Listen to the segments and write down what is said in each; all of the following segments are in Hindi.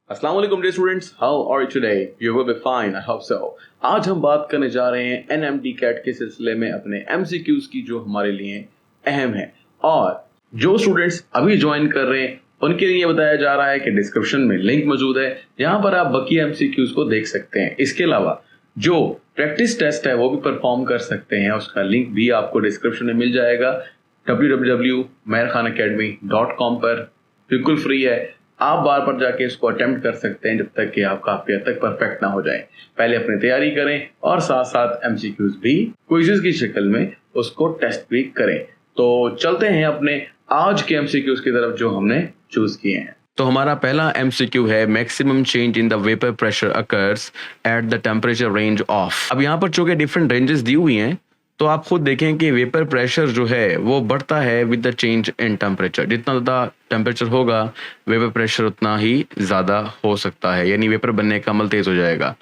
अस्सलाम वालेकुम dear students, how are you today? You will be fine, I hope so. आज हम बात करने जा रहे हैं एनएमटी कैट के सिलसिले में अपने एमसीक्यूज की जो हमारे लिए अहम है। और जो स्टूडेंट्स अभी ज्वाइन कर रहे हैं उनके लिए बताया जा रहा है कि डिस्क्रिप्शन में लिंक मौजूद है, जहां पर आप बाकी एमसीक्यूज को देख सकते हैं। इसके अलावा जो प्रैक्टिस टेस्ट है वो भी परफॉर्म कर सकते हैं, उसका लिंक भी आपको डिस्क्रिप्शन में मिल जाएगा www.meherkhanacademy.com पर। बिल्कुल फ्री है, आप बार बार जाके इसको अटेम्प्ट कर सकते हैं जब तक कि आप काफी हद तक परफेक्ट ना हो जाए। पहले अपनी तैयारी करें और साथ साथ एमसीक्यूज भी क्विज़ेस की शक्ल में उसको टेस्ट भी करें। तो चलते हैं अपने आज के एमसीक्यूज की तरफ जो हमने चूज किए हैं। तो हमारा पहला एमसीक्यू है maximum change in the vapour pressure occurs at the temperature range of. अब यहाँ पर चूंकि डिफरेंट रेंजेस दी हुई हैं तो आप खुद देखें कि वेपर प्रेशर जो है वो बढ़ता है with the change in temperature. जितना ज़्यादा टेम्परेचर होगा वेपर प्रेशर उतना ही ज़्यादा हो सकता है, यानी वेपर बनने का अमल तेज़ हो जाएगा।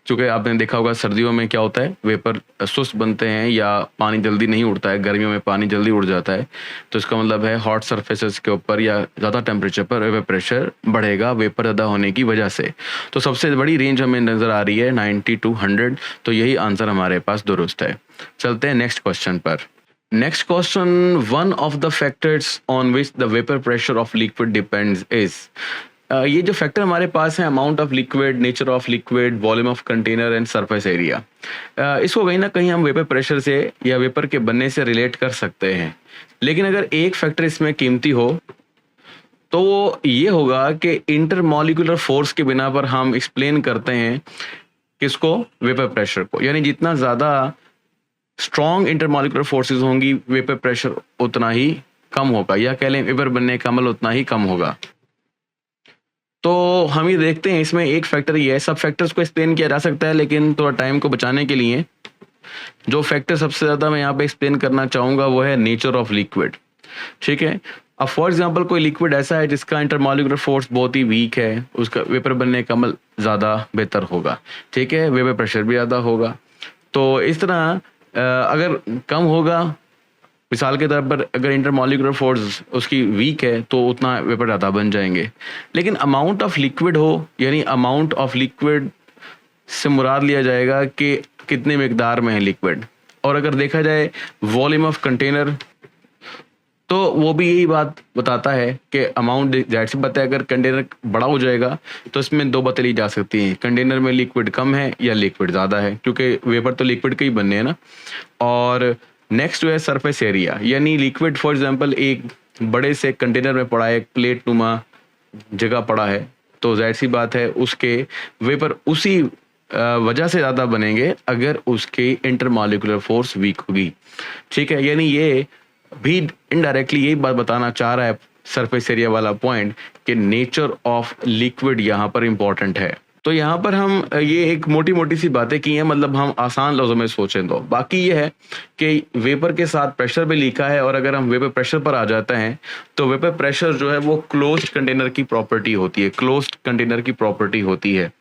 चूँकि आपने देखा होगा सर्दियों में क्या होता है, वेपर सुस्त बनते हैं या पानी जल्दी नहीं उड़ता है, गर्मियों में पानी जल्दी उड़ जाता है। तो इसका मतलब है हॉट सरफेसेस के ऊपर या ज़्यादा टेम्परेचर पर वेपर प्रेशर बढ़ेगा वेपर ज़्यादा होने की वजह से। तो सबसे बड़ी रेंज हमें नज़र आ रही है 90 to 100, तो यही आंसर हमारे पास दुरुस्त है। चलते हैं नेक्स्ट क्वेश्चन पर। Next question, one of the factors on which the vapour pressure of liquid depends is. ये जो फैक्टर हमारे पास है, amount of liquid, nature of liquid, volume of container and surface area, इसको कहीं ना कहीं हम वेपर प्रेशर से या वेपर के बनने से रिलेट कर सकते हैं। लेकिन अगर एक फैक्टर इसमें कीमती हो तो वो ये होगा कि इंटरमॉलिक्यूलर फोर्स के बिना पर हम एक्सप्लेन करते हैं किसको, वेपर प्रेशर को। यानी जितना ज़्यादा स्ट्रॉन्ग इंटरमॉलिक्यूलर फोर्सेस होंगी वेपर प्रेशर उतना ही कम होगा, या कह लें वेपर बनने का अमल उतना ही कम होगा। तो हम ये देखते हैं इसमें एक फैक्टर ये है, सब फैक्टर्स को एक्सप्लेन किया जा सकता है लेकिन थोड़ा टाइम को बचाने के लिए जो फैक्टर सबसे ज़्यादा मैं यहाँ पे एक्सप्लेन करना चाहूँगा वो है नेचर ऑफ लिक्विड। ठीक है, अब फॉर एग्जांपल कोई लिक्विड ऐसा है जिसका इंटरमॉलिक्यूलर फोर्स बहुत ही वीक है, उसका वेपर बनने का अमल ज़्यादा बेहतर होगा। ठीक है, वेपर प्रेशर भी ज़्यादा होगा। तो इस तरह अगर कम होगा, मिसाल के तौर पर अगर इंटरमॉलिक्यूलर फोर्स उसकी वीक है तो उतना वेपर ज़्यादा बन जाएंगे। लेकिन अमाउंट ऑफ लिक्विड हो, यानी अमाउंट ऑफ लिक्विड से मुराद लिया जाएगा कि कितने मिकदार में है लिक्विड। और अगर देखा जाए वॉल्यूम ऑफ कंटेनर, तो वो भी यही बात बताता है कि अमाउंट, जाहिर सी बात है अगर कंटेनर बड़ा हो जाएगा तो इसमें दो बातें ली जा सकती हैं, कंटेनर में लिक्विड कम है या लिक्विड ज़्यादा है, क्योंकि वेपर तो लिक्विड के ही बनने हैं ना। और नेक्स्ट जो है सरफेस एरिया, यानी लिक्विड फॉर एग्जांपल एक बड़े से कंटेनर में पड़ा है, एक प्लेट नुमा जगह पड़ा है, तो जाहिर सी बात है उसके वेपर उसी वजह से ज़्यादा बनेंगे अगर उसकी इंटरमॉलिक्यूलर फोर्स वीक होगी। ठीक है, यानी ये भी इनडायरेक्टली यही बात बताना चाह रहा है सरफेस एरिया वाला पॉइंट कि नेचर ऑफ लिक्विड यहाँ पर इंपॉर्टेंट है। तो यहाँ पर हम ये एक मोटी मोटी सी बातें की हैं, मतलब हम आसान लफ्ज़ों में सोचें तो। बाकी ये है कि वेपर के साथ प्रेशर भी लिखा है, और अगर हम वेपर प्रेशर पर आ जाते हैं तो वेपर प्रेशर जो है वो क्लोज्ड कंटेनर की प्रॉपर्टी होती है, क्लोज्ड कंटेनर की प्रॉपर्टी होती है।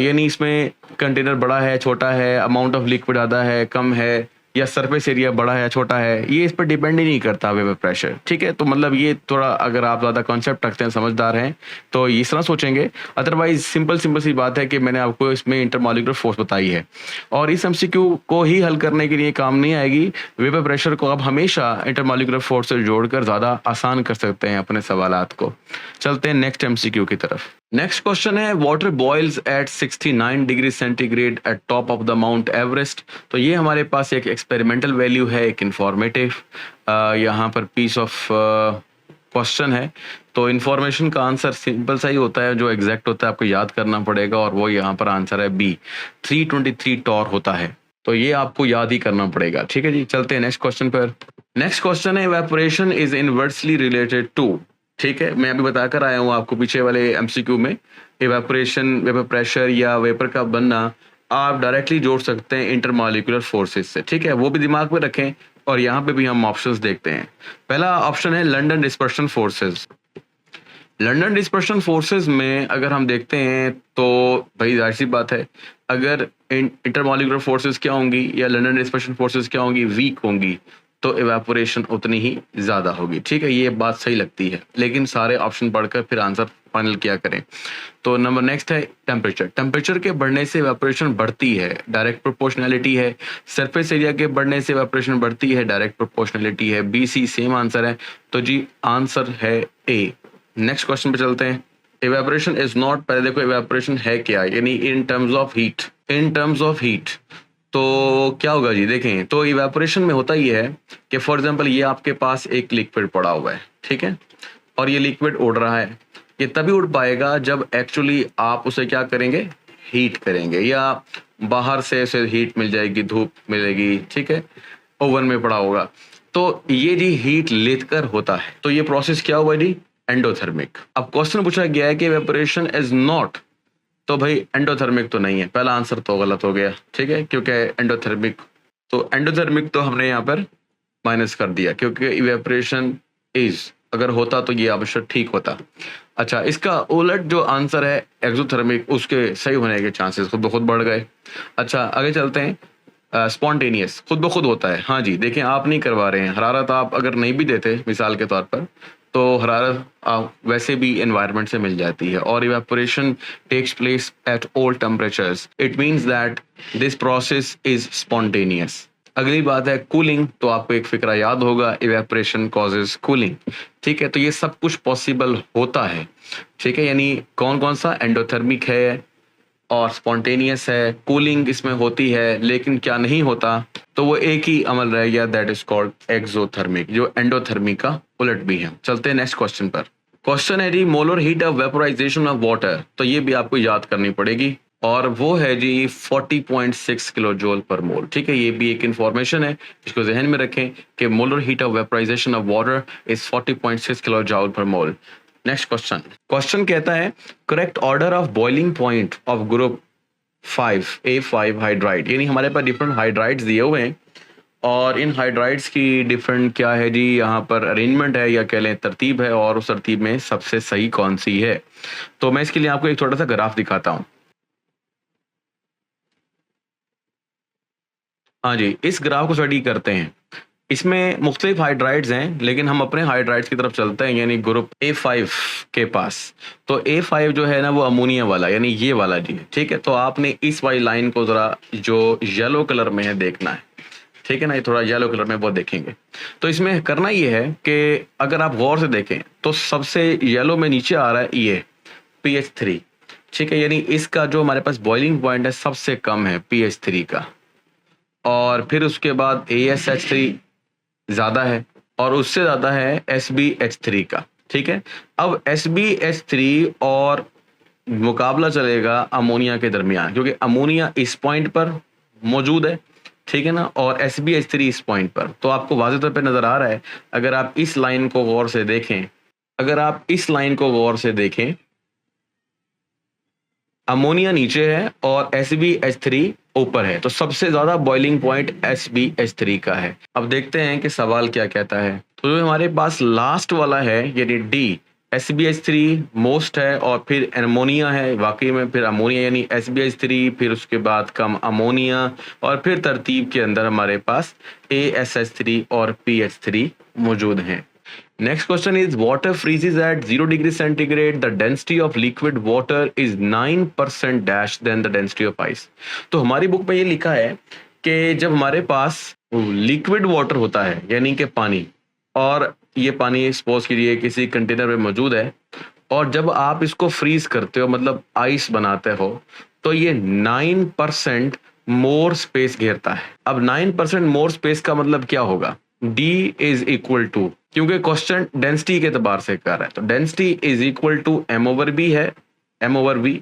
यानी इसमें कंटेनर बड़ा है छोटा है, अमाउंट ऑफ लिक्विड ज़्यादा है कम है, या सरफेस एरिया बड़ा है छोटा है, ये इस पर डिपेंड ही नहीं करता वेपर प्रेशर। ठीक है, तो मतलब ये थोड़ा अगर आप ज़्यादा कॉन्सेप्ट रखते हैं, समझदार हैं, तो इस तरह सोचेंगे। अदरवाइज सिंपल सी बात है कि मैंने आपको इसमें इंटरमॉलिक्यूलर फोर्स बताई है, और इस एमसीक्यू को ही हल करने के लिए काम नहीं आएगी। वेपर प्रेशर को आप हमेशा इंटरमॉलिक्यूलर फोर्स से जोड़कर ज़्यादा आसान कर सकते हैं अपने सवालात को। चलते हैं नेक्स्ट एमसीक्यू की तरफ। नेक्स्ट क्वेश्चन है, water boils at 69 degree centigrade at top of the Mount Everest. तो ये हमारे पास एक एक्सपेरिमेंटल वैल्यू है, एक इंफॉर्मेटिव यहाँ पर पीस ऑफ क्वेश्चन है। तो इन्फॉर्मेशन का आंसर सिंपल सा ही होता है, जो एग्जैक्ट होता है आपको याद करना पड़ेगा, और वो यहाँ पर आंसर है बी, 323 टॉर होता है। तो ये आपको याद ही करना पड़ेगा। ठीक है जी, चलते हैं नेक्स्ट क्वेश्चन पर। नेक्स्ट क्वेश्चन है, evaporation is inversely related to. ठीक है, मैं अभी बताकर आया हूँ आपको पीछे वाले एमसीक्यू में, इवेपोरेशन, वेपर प्रेशर या वेपर का बनना आप डायरेक्टली जोड़ सकते हैं इंटरमॉलिक्यूलर फोर्सेस से। ठीक है, वो भी दिमाग में रखें, और यहाँ पे भी हम ऑप्शंस देखते हैं। पहला ऑप्शन है London dispersion forces. London dispersion forces में अगर हम देखते हैं तो भाई जाहिर सी बात है, अगर इंटरमॉलिक्यूलर फोर्सेस क्या होंगी या लंदन डिस्पर्शन फोर्सेस क्या होंगी, वीक होंगी, तो इवेपोरेशन उतनी ही ज़्यादा होगी। ठीक है, ये बात सही लगती है, लेकिन सारे ऑप्शन पढ़कर फिर आंसर फाइनल किया करें। तो नंबर नेक्स्ट है टेम्परेचर। टेम्परेचर के बढ़ने से इवेपोरेशन बढ़ती है, डायरेक्ट प्रोपोर्शनैलिटी है। सरफेस एरिया के बढ़ने से इवेपोरेशन बढ़ती है, डायरेक्ट प्रोपोर्शनैलिटी है। बी सी सेम आंसर है, तो जी आंसर है ए। नेक्स्ट क्वेश्चन पे चलते हैं। इवेपोरेशन इज नॉट, पहले देखो इवेपोरेशन है क्या, यानी in terms of heat. In terms of heat तो क्या होगा जी, देखें तो इवेपोरेशन में होता ही है कि फॉर एग्जांपल ये आपके पास एक लिक्विड पड़ा हुआ है, ठीक है, और ये लिक्विड उड़ रहा है। ये तभी उड़ पाएगा जब एक्चुअली आप उसे क्या करेंगे, हीट करेंगे, या बाहर से उसे हीट मिल जाएगी, धूप मिलेगी, ठीक है, ओवन में पड़ा होगा। तो ये जी हीट लेकर होता है। तो ये प्रोसेस क्या हुआ जी, एंडोथर्मिक। अब क्वेश्चन पूछा गया है कि इवेपोरेशन इज नॉट, तो भाई एंडोथर्मिक तो नहीं है, पहला आंसर तो गलत हो गया, ठीक है, क्योंकि एंडोथर्मिक तो हमने यहाँ पर माइनस कर दिया, क्योंकि इवेपोरेशन इज अगर होता तो ये आवश्यक ठीक होता। अच्छा, इसका उलट जो आंसर है एक्सोथर्मिक, उसके सही होने के चांसेस खुद ब खुद बढ़ गए। अच्छा, आगे चलते हैं। स्पॉन्टेनियस खुद ब खुद होता है। हाँ जी, देखें आप नहीं करवा रहे हैं, हरारत आप अगर नहीं भी देते मिसाल के तौर पर, तो हरारत वैसे भी एनवायरनमेंट से मिल जाती है। और evaporation takes place at all temperatures, it means that this process is spontaneous. अगली बात है कूलिंग, तो आपको एक फिक्रा याद होगा, इवेपोरेशन कॉजेज कूलिंग। ठीक है, तो ये सब कुछ पॉसिबल होता है। ठीक है, यानी कौन कौन सा, एंडोथर्मिक है और स्पॉन्टेनियस है, कूलिंग इसमें होती है, लेकिन क्या नहीं होता, तो वो एक ही अमल रह गया, दैट इज कॉल्ड एक्सोथर्मिक, जो एंडोथर्मिक का उलट भी है। चलते हैं नेक्स्ट क्वेश्चन पर। क्वेश्चन है जी molar heat of vaporisation of water, तो ये भी आपको याद करनी पड़ेगी, और वो है जी 40.6 किलो जूल पर मोल। ठीक है, ये भी एक इंफॉर्मेशन है, इसको जहन में रखें कि molar heat of vaporisation of water is 40.6 kilo joule पर मोल। नेक्स्ट क्वेश्चन कहता है correct order of boiling point of group 5 A5 hydride, यानी हमारे पास डिफरेंट हाइड्राइड्स दिए हुए हैं, और इन हाइड्राइड्स की डिफरेंट क्या है जी, यहाँ पर अरेंजमेंट है या कह लें तरतीब है, और उस तरतीब में सबसे सही कौन सी है। तो मैं इसके लिए आपको एक छोटा सा ग्राफ दिखाता हूँ। हाँ जी, इस ग्राफ को स्टडी करते हैं। इसमें मुख्तलिफ हाइड्राइड्स हैं, लेकिन हम अपने हाइड्राइड्स की तरफ चलते हैं, यानी ग्रुप A5 के पास। तो A5 जो है ना, वो अमोनिया वाला, यानी ये वाला जी। ठीक है, तो आपने इस वाली लाइन को जरा जो येलो कलर में है देखना है। ठीक है ना, ये थोड़ा येलो कलर में वो देखेंगे। तो इसमें करना ये है कि अगर आप गौर से देखें तो सबसे येलो में नीचे आ रहा है ये pH3। ठीक है, यानी इसका जो हमारे पास बॉइलिंग पॉइंट है सबसे कम है pH3 का, और फिर उसके बाद ASH3 ज्यादा है, और उससे ज्यादा है SbH3 का। ठीक है, अब SbH3 और मुकाबला चलेगा अमोनिया के दरमियान, क्योंकि अमोनिया इस पॉइंट पर मौजूद है, ठीक है ना, और SbH3 इस पॉइंट पर। तो आपको वाज़ेह तौर पे नजर आ रहा है, अगर आप इस लाइन को गौर से देखें, अमोनिया नीचे है और SbH3 ऊपर है, तो सबसे ज्यादा बॉइलिंग पॉइंट SbH3 का है। अब देखते हैं कि सवाल क्या कहता है। तो जो हमारे पास लास्ट वाला है यानी डी, SbH3 मोस्ट है और फिर अमोनिया है, वाकई में फिर अमोनिया यानी SbH3, फिर उसके बाद कम अमोनिया, और फिर तरतीब के अंदर हमारे पास ASH3 और PH3 मौजूद हैं। Next question is water freezes at 0 degree centigrade. The density of liquid water is 9% dash than the density of ice. तो हमारी बुक में ये लिखा है कि जब हमारे पास लिक्विड वाटर होता है यानी कि पानी, और ये पानी सपोज कीजिए किसी कंटेनर में मौजूद है, और जब आप इसको फ्रीज करते हो मतलब आइस बनाते हो, तो ये 9% मोर स्पेस घेरता है। अब 9% मोर स्पेस का मतलब क्या होगा, D इज इक्वल टू, क्योंकि क्वेश्चन डेंसिटी के एतबार से कर रहा है, तो density is equal to m/v है, m/v।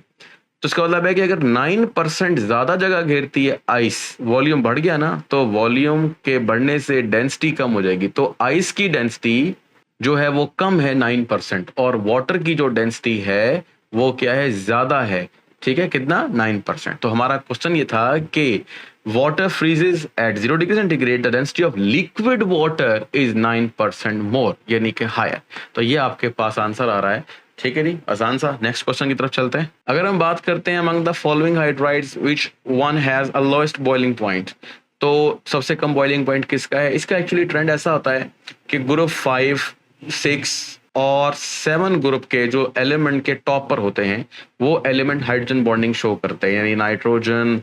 तो इसका मतलब है कि अगर 9% ज्यादा जगह घेरती है आइस, वॉल्यूम बढ़ गया ना, तो वॉल्यूम के बढ़ने से डेंसिटी कम हो जाएगी। तो आइस की डेंसिटी जो है वो कम है 9%, और वाटर की जो डेंसिटी है वो क्या है, ज्यादा है। ठीक है, कितना, 9%। तो हमारा क्वेश्चन ये था कि water freezes at 0 degree centigrade, the density of liquid water is 9% more, यानी कि हायर। तो ये आपके पास आंसर आ रहा है। ठीक है जी, आसान सा। नेक्स्ट क्वेश्चन की तरफ चलते हैं। अगर हम बात करते हैं among the following hydrides which one has a lowest boiling point, तो सबसे कम बॉइलिंग पॉइंट किसका है? इसका एक्चुअली ट्रेंड ऐसा होता है कि ग्रुप 5, 6 और 7 ग्रुप के जो एलिमेंट के टॉप पर होते हैं वो एलिमेंट हाइड्रोजन बॉन्डिंग शो करते हैं, यानी नाइट्रोजन,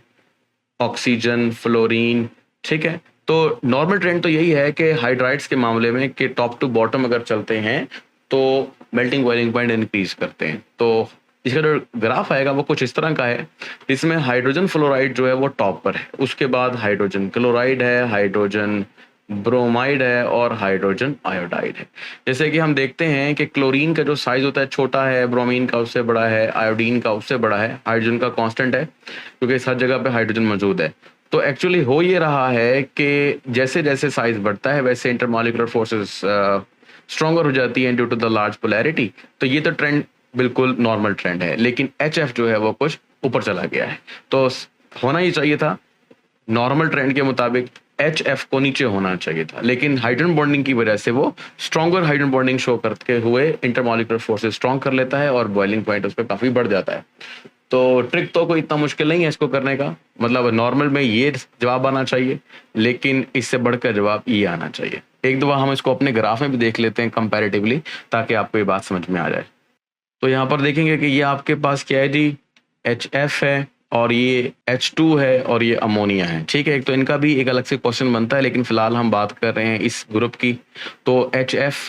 ऑक्सीजन, फ्लोरीन। ठीक है, तो नॉर्मल ट्रेंड तो यही है कि हाइड्राइड्स के मामले में कि टॉप टू बॉटम अगर चलते हैं तो मेल्टिंग बॉइलिंग पॉइंट इंक्रीज करते हैं। तो इसका जो ग्राफ आएगा वो कुछ इस तरह का है, इसमें हाइड्रोजन फ्लोराइड जो है वो टॉप पर है, उसके बाद हाइड्रोजन क्लोराइड है, हाइड्रोजन ब्रोमाइड है और हाइड्रोजन आयोडाइड है। जैसे कि हम देखते हैं कि क्लोरीन का जो साइज होता है छोटा है, ब्रोमीन का उससे बड़ा है, आयोडीन का उससे बड़ा है, हाइड्रोजन का कांस्टेंट है क्योंकि इस हर जगह पे हाइड्रोजन मौजूद है। तो एक्चुअली हो ये रहा है कि जैसे जैसे साइज बढ़ता है वैसे इंटरमॉलिक्यूलर फोर्सेस स्ट्रॉन्गर हो जाती है due to the large polarity. तो ये तो ट्रेंड बिल्कुल नॉर्मल ट्रेंड है, लेकिन HF जो है वो कुछ ऊपर चला गया है। तो होना ही चाहिए था नॉर्मल ट्रेंड के मुताबिक HF को नीचे होना चाहिए था, लेकिन हाइड्रोजन बॉन्डिंग की वजह से वो स्ट्रॉन्गर हाइड्रोजन बॉन्डिंग शो करते हुए इंटरमॉलिक्यूलर फोर्सेस स्ट्रॉन्ग कर लेता है और बॉइलिंग पॉइंट उस पर काफी बढ़ जाता है। तो ट्रिक तो कोई इतना मुश्किल नहीं है इसको करने का, मतलब नॉर्मल में ये जवाब आना चाहिए, लेकिन इससे बढ़कर जवाब ये आना चाहिए। एक दफा हम इसको अपने ग्राफ में भी देख लेते हैं कंपैरेटिवली, ताकि आपको ये बात समझ में आ जाए। तो यहाँ पर देखेंगे कि ये आपके पास क्या है जी, HF है और ये H2 है और ये अमोनिया है। ठीक है, एक तो इनका भी एक अलग से क्वेश्चन बनता है, लेकिन फिलहाल हम बात कर रहे हैं इस ग्रुप की। तो HF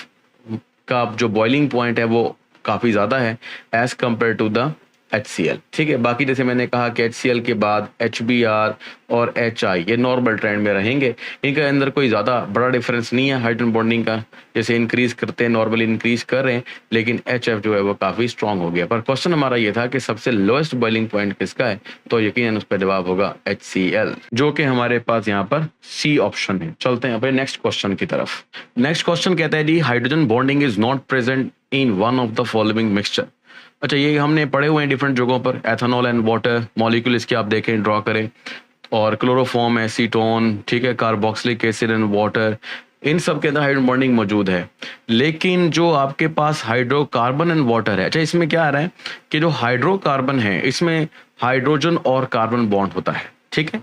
का जो बॉइलिंग पॉइंट है वो काफी ज्यादा है as compare to the HCl। ठीक है, बाकी जैसे मैंने कहा कि HCl के बाद HBr और HI ये नॉर्मल ट्रेंड में रहेंगे, इनके अंदर कोई ज़्यादा बड़ा डिफरेंस नहीं है हाइड्रोजन बॉन्डिंग का, जैसे इंक्रीज करते हैं नॉर्मली इंक्रीज कर रहे हैं, लेकिन HF जो है वो काफ़ी स्ट्रांग हो गया। पर क्वेश्चन हमारा ये था कि सबसे लोएस्ट बॉइलिंग पॉइंट किसका है, तो यकीनन उसका जवाब होगा HCl, जो कि हमारे पास यहाँ पर C ऑप्शन है। चलते हैं अपने नेक्स्ट क्वेश्चन की तरफ। नेक्स्ट क्वेश्चन कहता है जी, hydrogen bonding is not present in one of the following mixture. अच्छा, ये हमने पढ़े हुए हैं डिफरेंट जगहों पर, एथेनॉल एंड वाटर मॉलिक्यूल इसके आप देखें ड्रॉ करें, और क्लोरोफॉर्म, एसीटोन, ठीक है, कार्बोक्सिलिक एसिड एंड वाटर, इन सब के अंदर हाइड्रोजन बॉन्डिंग मौजूद है। लेकिन जो आपके पास हाइड्रोकार्बन एंड वाटर है, अच्छा इसमें क्या आ रहा है कि जो हाइड्रोकार्बन है इसमें हाइड्रोजन और कार्बन बॉन्ड होता है। ठीक है,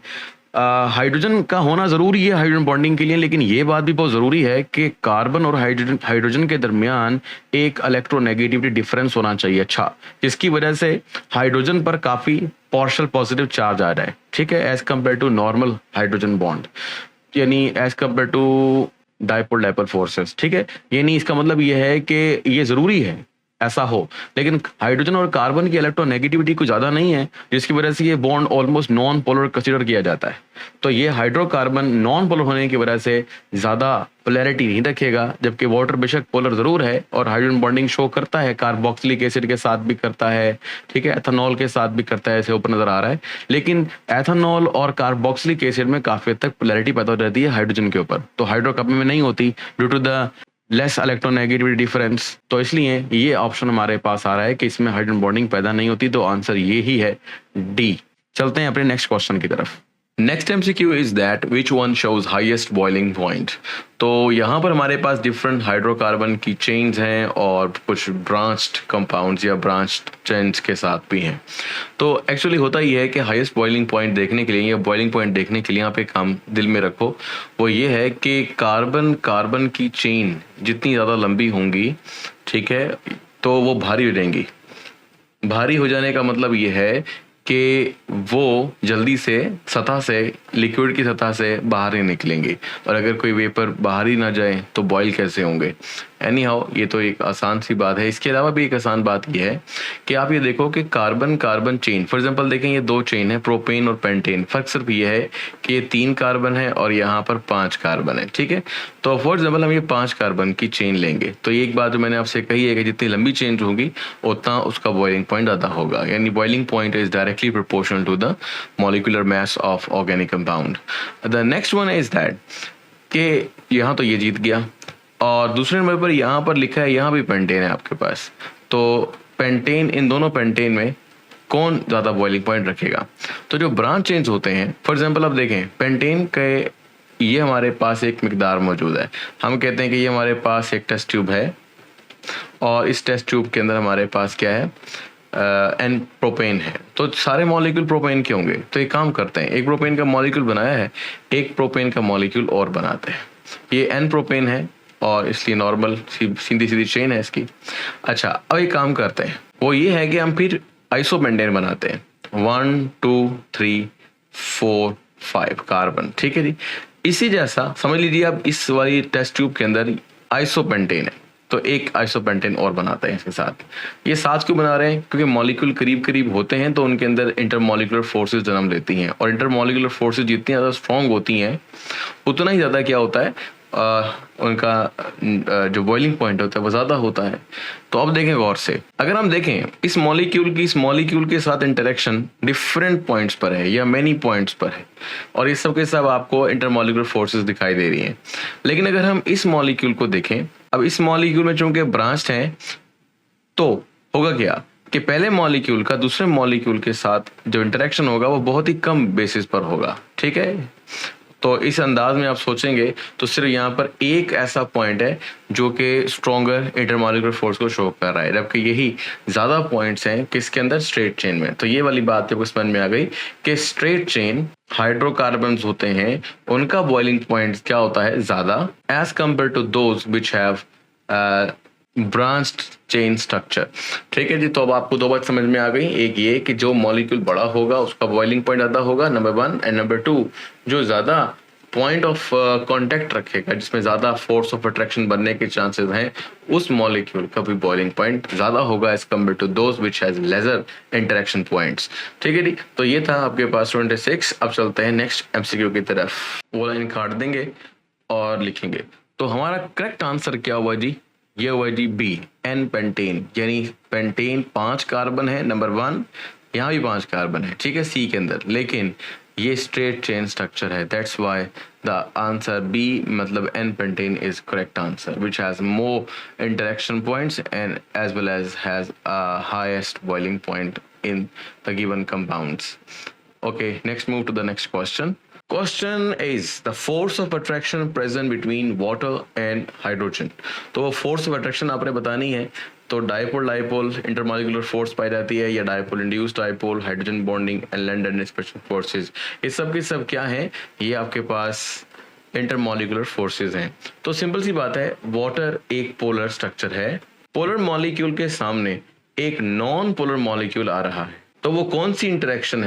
हाइड्रोजन का होना जरूरी है हाइड्रोजन बॉन्डिंग के लिए, लेकिन ये बात भी बहुत जरूरी है कि कार्बन और हाइड्रोजन के दरमियान एक इलेक्ट्रोनेगेटिविटी डिफरेंस होना चाहिए, अच्छा, जिसकी वजह से हाइड्रोजन पर काफी पार्शियल पॉजिटिव चार्ज आ रहा है। ठीक है, as compare to normal hydrogen bond, यानी as compare to dipole dipole forces. ठीक है, यानी इसका मतलब ये है कि ये जरूरी है ऐसा हो, लेकिन हाइड्रोजन और कार्बन की इलेक्ट्रोनेगेटिविटी कुछ ज्यादा नहीं है, जिसकी वजह से ये bond almost non polar consider किया जाता है। तो ये हाइड्रोकार्बन नॉन पोलर होने की वजह से ज्यादा पोलैरिटी नहीं रखेगा, जबकि वाटर बेशक पोलर जरूर है और हाइड्रोजन बॉन्डिंग शो करता है, कार्बोक्सिलिक एसिड के साथ भी करता है, ठीक है, एथेनॉल के साथ भी करता है, ऐसे ऊपर नजर आ रहा है, लेकिन एथेनॉल और कार्बोक्सिलिक एसिड में काफी हद तक पोलैरिटी पैदा हो जाती है हाइड्रोजन के ऊपर, तो हाइड्रोकार्बन में नहीं होती due to the less electronegativity difference. तो इसलिए ये ऑप्शन हमारे पास आ रहा है कि इसमें हाइड्रोजन बॉन्डिंग पैदा नहीं होती, तो आंसर ये ही है डी। चलते हैं अपने नेक्स्ट क्वेश्चन की तरफ। Next MCQ is that which one shows highest boiling point. तो यहाँ पर हमारे पास डिफरेंट हाइड्रोकार्बन की चेन्स हैं और कुछ ब्रांच्ड कंपाउंड्स या ब्रांच्ड चेन्स के साथ भी हैं। तो एक्चुअली होता ही है कि हाईएस्ट बॉइलिंग पॉइंट देखने के लिए या बॉइलिंग पॉइंट देखने के लिए आप एक काम दिल में रखो, वो ये है कि कार्बन कार्बन की चेन जितनी ज़्यादा लंबी होंगी, ठीक है, तो वो भारी हो जाएंगी। भारी हो जाने का मतलब ये है कि वो जल्दी से सतह से, लिक्विड की सतह से बाहर ही निकलेंगे, और अगर कोई वेपर बाहर ही ना जाए तो बॉयल कैसे होंगे। एनी हाउ, ये तो एक आसान सी बात है। इसके अलावा भी एक आसान बात ये है कि आप ये देखो कि carbon carbon chain, for example देखें ये 2 चेन है, प्रोपेन और पेंटेन, फर्क सिर्फ ये है कि ये 3 कार्बन है और यहाँ पर 5 कार्बन है। ठीक है, तो फॉर एग्जाम्पल हम ये 5 कार्बन की चेन लेंगे, तो ये एक बात जो मैंने आपसे कही है कि जितनी लंबी चेन होगी उतना उसका बॉइलिंग पॉइंट ज़्यादा होगा, यानी boiling point is directly proportional to the molecular mass of organic compound. The next one is that कि यहाँ तो ये जीत गया, और दूसरे नंबर पर यहाँ पर लिखा है, यहाँ भी पेंटेन है आपके पास, तो पेंटेन, इन दोनों पेंटेन में कौन ज़्यादा बॉइलिंग पॉइंट रखेगा। तो जो ब्रांच चेन्स होते हैं, फॉर एग्जांपल अब देखें पेंटेन के ये हमारे पास एक मिकदार मौजूद है, हम कहते हैं कि ये हमारे पास एक टेस्ट ट्यूब है और इस टेस्ट ट्यूब के अंदर हमारे पास क्या है, एन प्रोपेन है, तो सारे मॉलिक्यूल प्रोपेन के होंगे। तो एक काम करते हैं, एक प्रोपेन का मॉलिक्यूल बनाया है, एक प्रोपेन का मॉलिक्यूल और बनाते हैं। ये एन प्रोपेन है और इसलिए नॉर्मल सीधी सीधी चेन है इसकी। अच्छा, अब एक काम करते हैं, वो ये है कि हम फिर आइसोपेंटेन बनाते हैं। 1 2 3 4 5 कार्बन, ठीक है जी। इसी जैसा समझ लीजिए आप इस वाली टेस्ट ट्यूब के अंदर आइसोपेंटेन है, तो एक आइसोपेंटेन और बनाते हैं इसके साथ। ये साथ क्यों बना रहे हैं? क्योंकि मॉलिक्यूल करीब करीब होते हैं तो उनके अंदर इंटरमॉलिक्यूलर फोर्सेस जन्म लेती हैं, और इंटरमॉलिक्यूलर फोर्सेस जितनी ज़्यादा स्ट्रॉन्ग होती हैं उतना ही ज़्यादा क्या होता है, उनका जो बॉइलिंग पॉइंट होता है वो ज़्यादा होता है। तो अब देखें गौर से, अगर हम देखें इस मॉलिक्यूल के साथ इंटरेक्शन डिफरेंट पॉइंट्स पर है या मेनी पॉइंट्स पर है, और ये सब के सब आपको इंटरमॉलिक्यूलर फोर्सेस दिखाई दे रही हैं। लेकिन अगर हम इस मॉलिक्यूल को देखें, अब इस मॉलिक्यूल में चूंकि ब्रांच्ड हैं, तो होगा क्या कि पहले मॉलिक्यूल का दूसरे मॉलिक्यूल के साथ जो इंटरेक्शन होगा वो बहुत ही कम बेसिस पर होगा, ठीक है। तो इस अंदाज में आप सोचेंगे तो सिर्फ यहाँ पर एक ऐसा पॉइंट है जो कि स्ट्रॉन्गर इंटरमॉलिक्यूलर फोर्स को शो कर रहा है, जबकि यही ज्यादा पॉइंट्स हैं किसके अंदर, स्ट्रेट चेन में। तो ये वाली बात आपको समझ में आ गई कि स्ट्रेट चेन हाइड्रोकार्बन्स होते हैं, उनका बॉइलिंग पॉइंट क्या होता है, ज्यादा, as compare to those which have branched chain structure, ठीक है जी। तो अब आपको दो बात समझ में आ गई, एक ये कि जो मॉलिक्यूल बड़ा होगा उसका बॉइलिंग पॉइंट ज्यादा होगा, नंबर 1, एंड नंबर 2, जो ज्यादा पॉइंट ऑफ कांटेक्ट रखेगा, जिसमें ज्यादा फोर्स ऑफ अट्रैक्शन बनने के चांसेस हैं, उस मॉलिक्यूल का भी बॉइलिंग पॉइंट ज्यादा होगा as compare to those which has lesser interaction points, ठीक है जी। तो ये था आपके पास 26। अब चलते हैं नेक्स्ट एमसीक्यू की तरफ। वो लाइन काट देंगे और लिखेंगे। तो हमारा करेक्ट आंसर क्या हुआ जी, ये हुआ जी बी, एन पेंटेन, यानी पेंटेन 5 कार्बन है, नंबर 1, यहाँ भी 5 कार्बन है, ठीक है, सी के अंदर, लेकिन ये स्ट्रेट चेन स्ट्रक्चर है, that's why the answer B, मतलब n pentane is correct answer, which has more interaction points and as well as has highest boiling point in the given compounds. Okay, next move to the next question. Question is the force of attraction present between water and hydrogen. तो वो force of attraction आपने बतानी है। तो डाइपोल डाइपोल इंटरमॉलिक्यूलर फोर्स पाई जाती है, या dipole induced dipole, hydrogen bonding and lander dispersion forces, ये सब के सब क्या है, ये आपके पास इंटरमॉलिक्यूलर फोर्सेस हैं। तो सिंपल सी बात है, वाटर एक पोलर स्ट्रक्चर है, पोलर मॉलिक्यूल के सामने एक नॉन पोलर मॉलिक्यूल आ रहा है, तो वो कौन सी इंटरेक्शन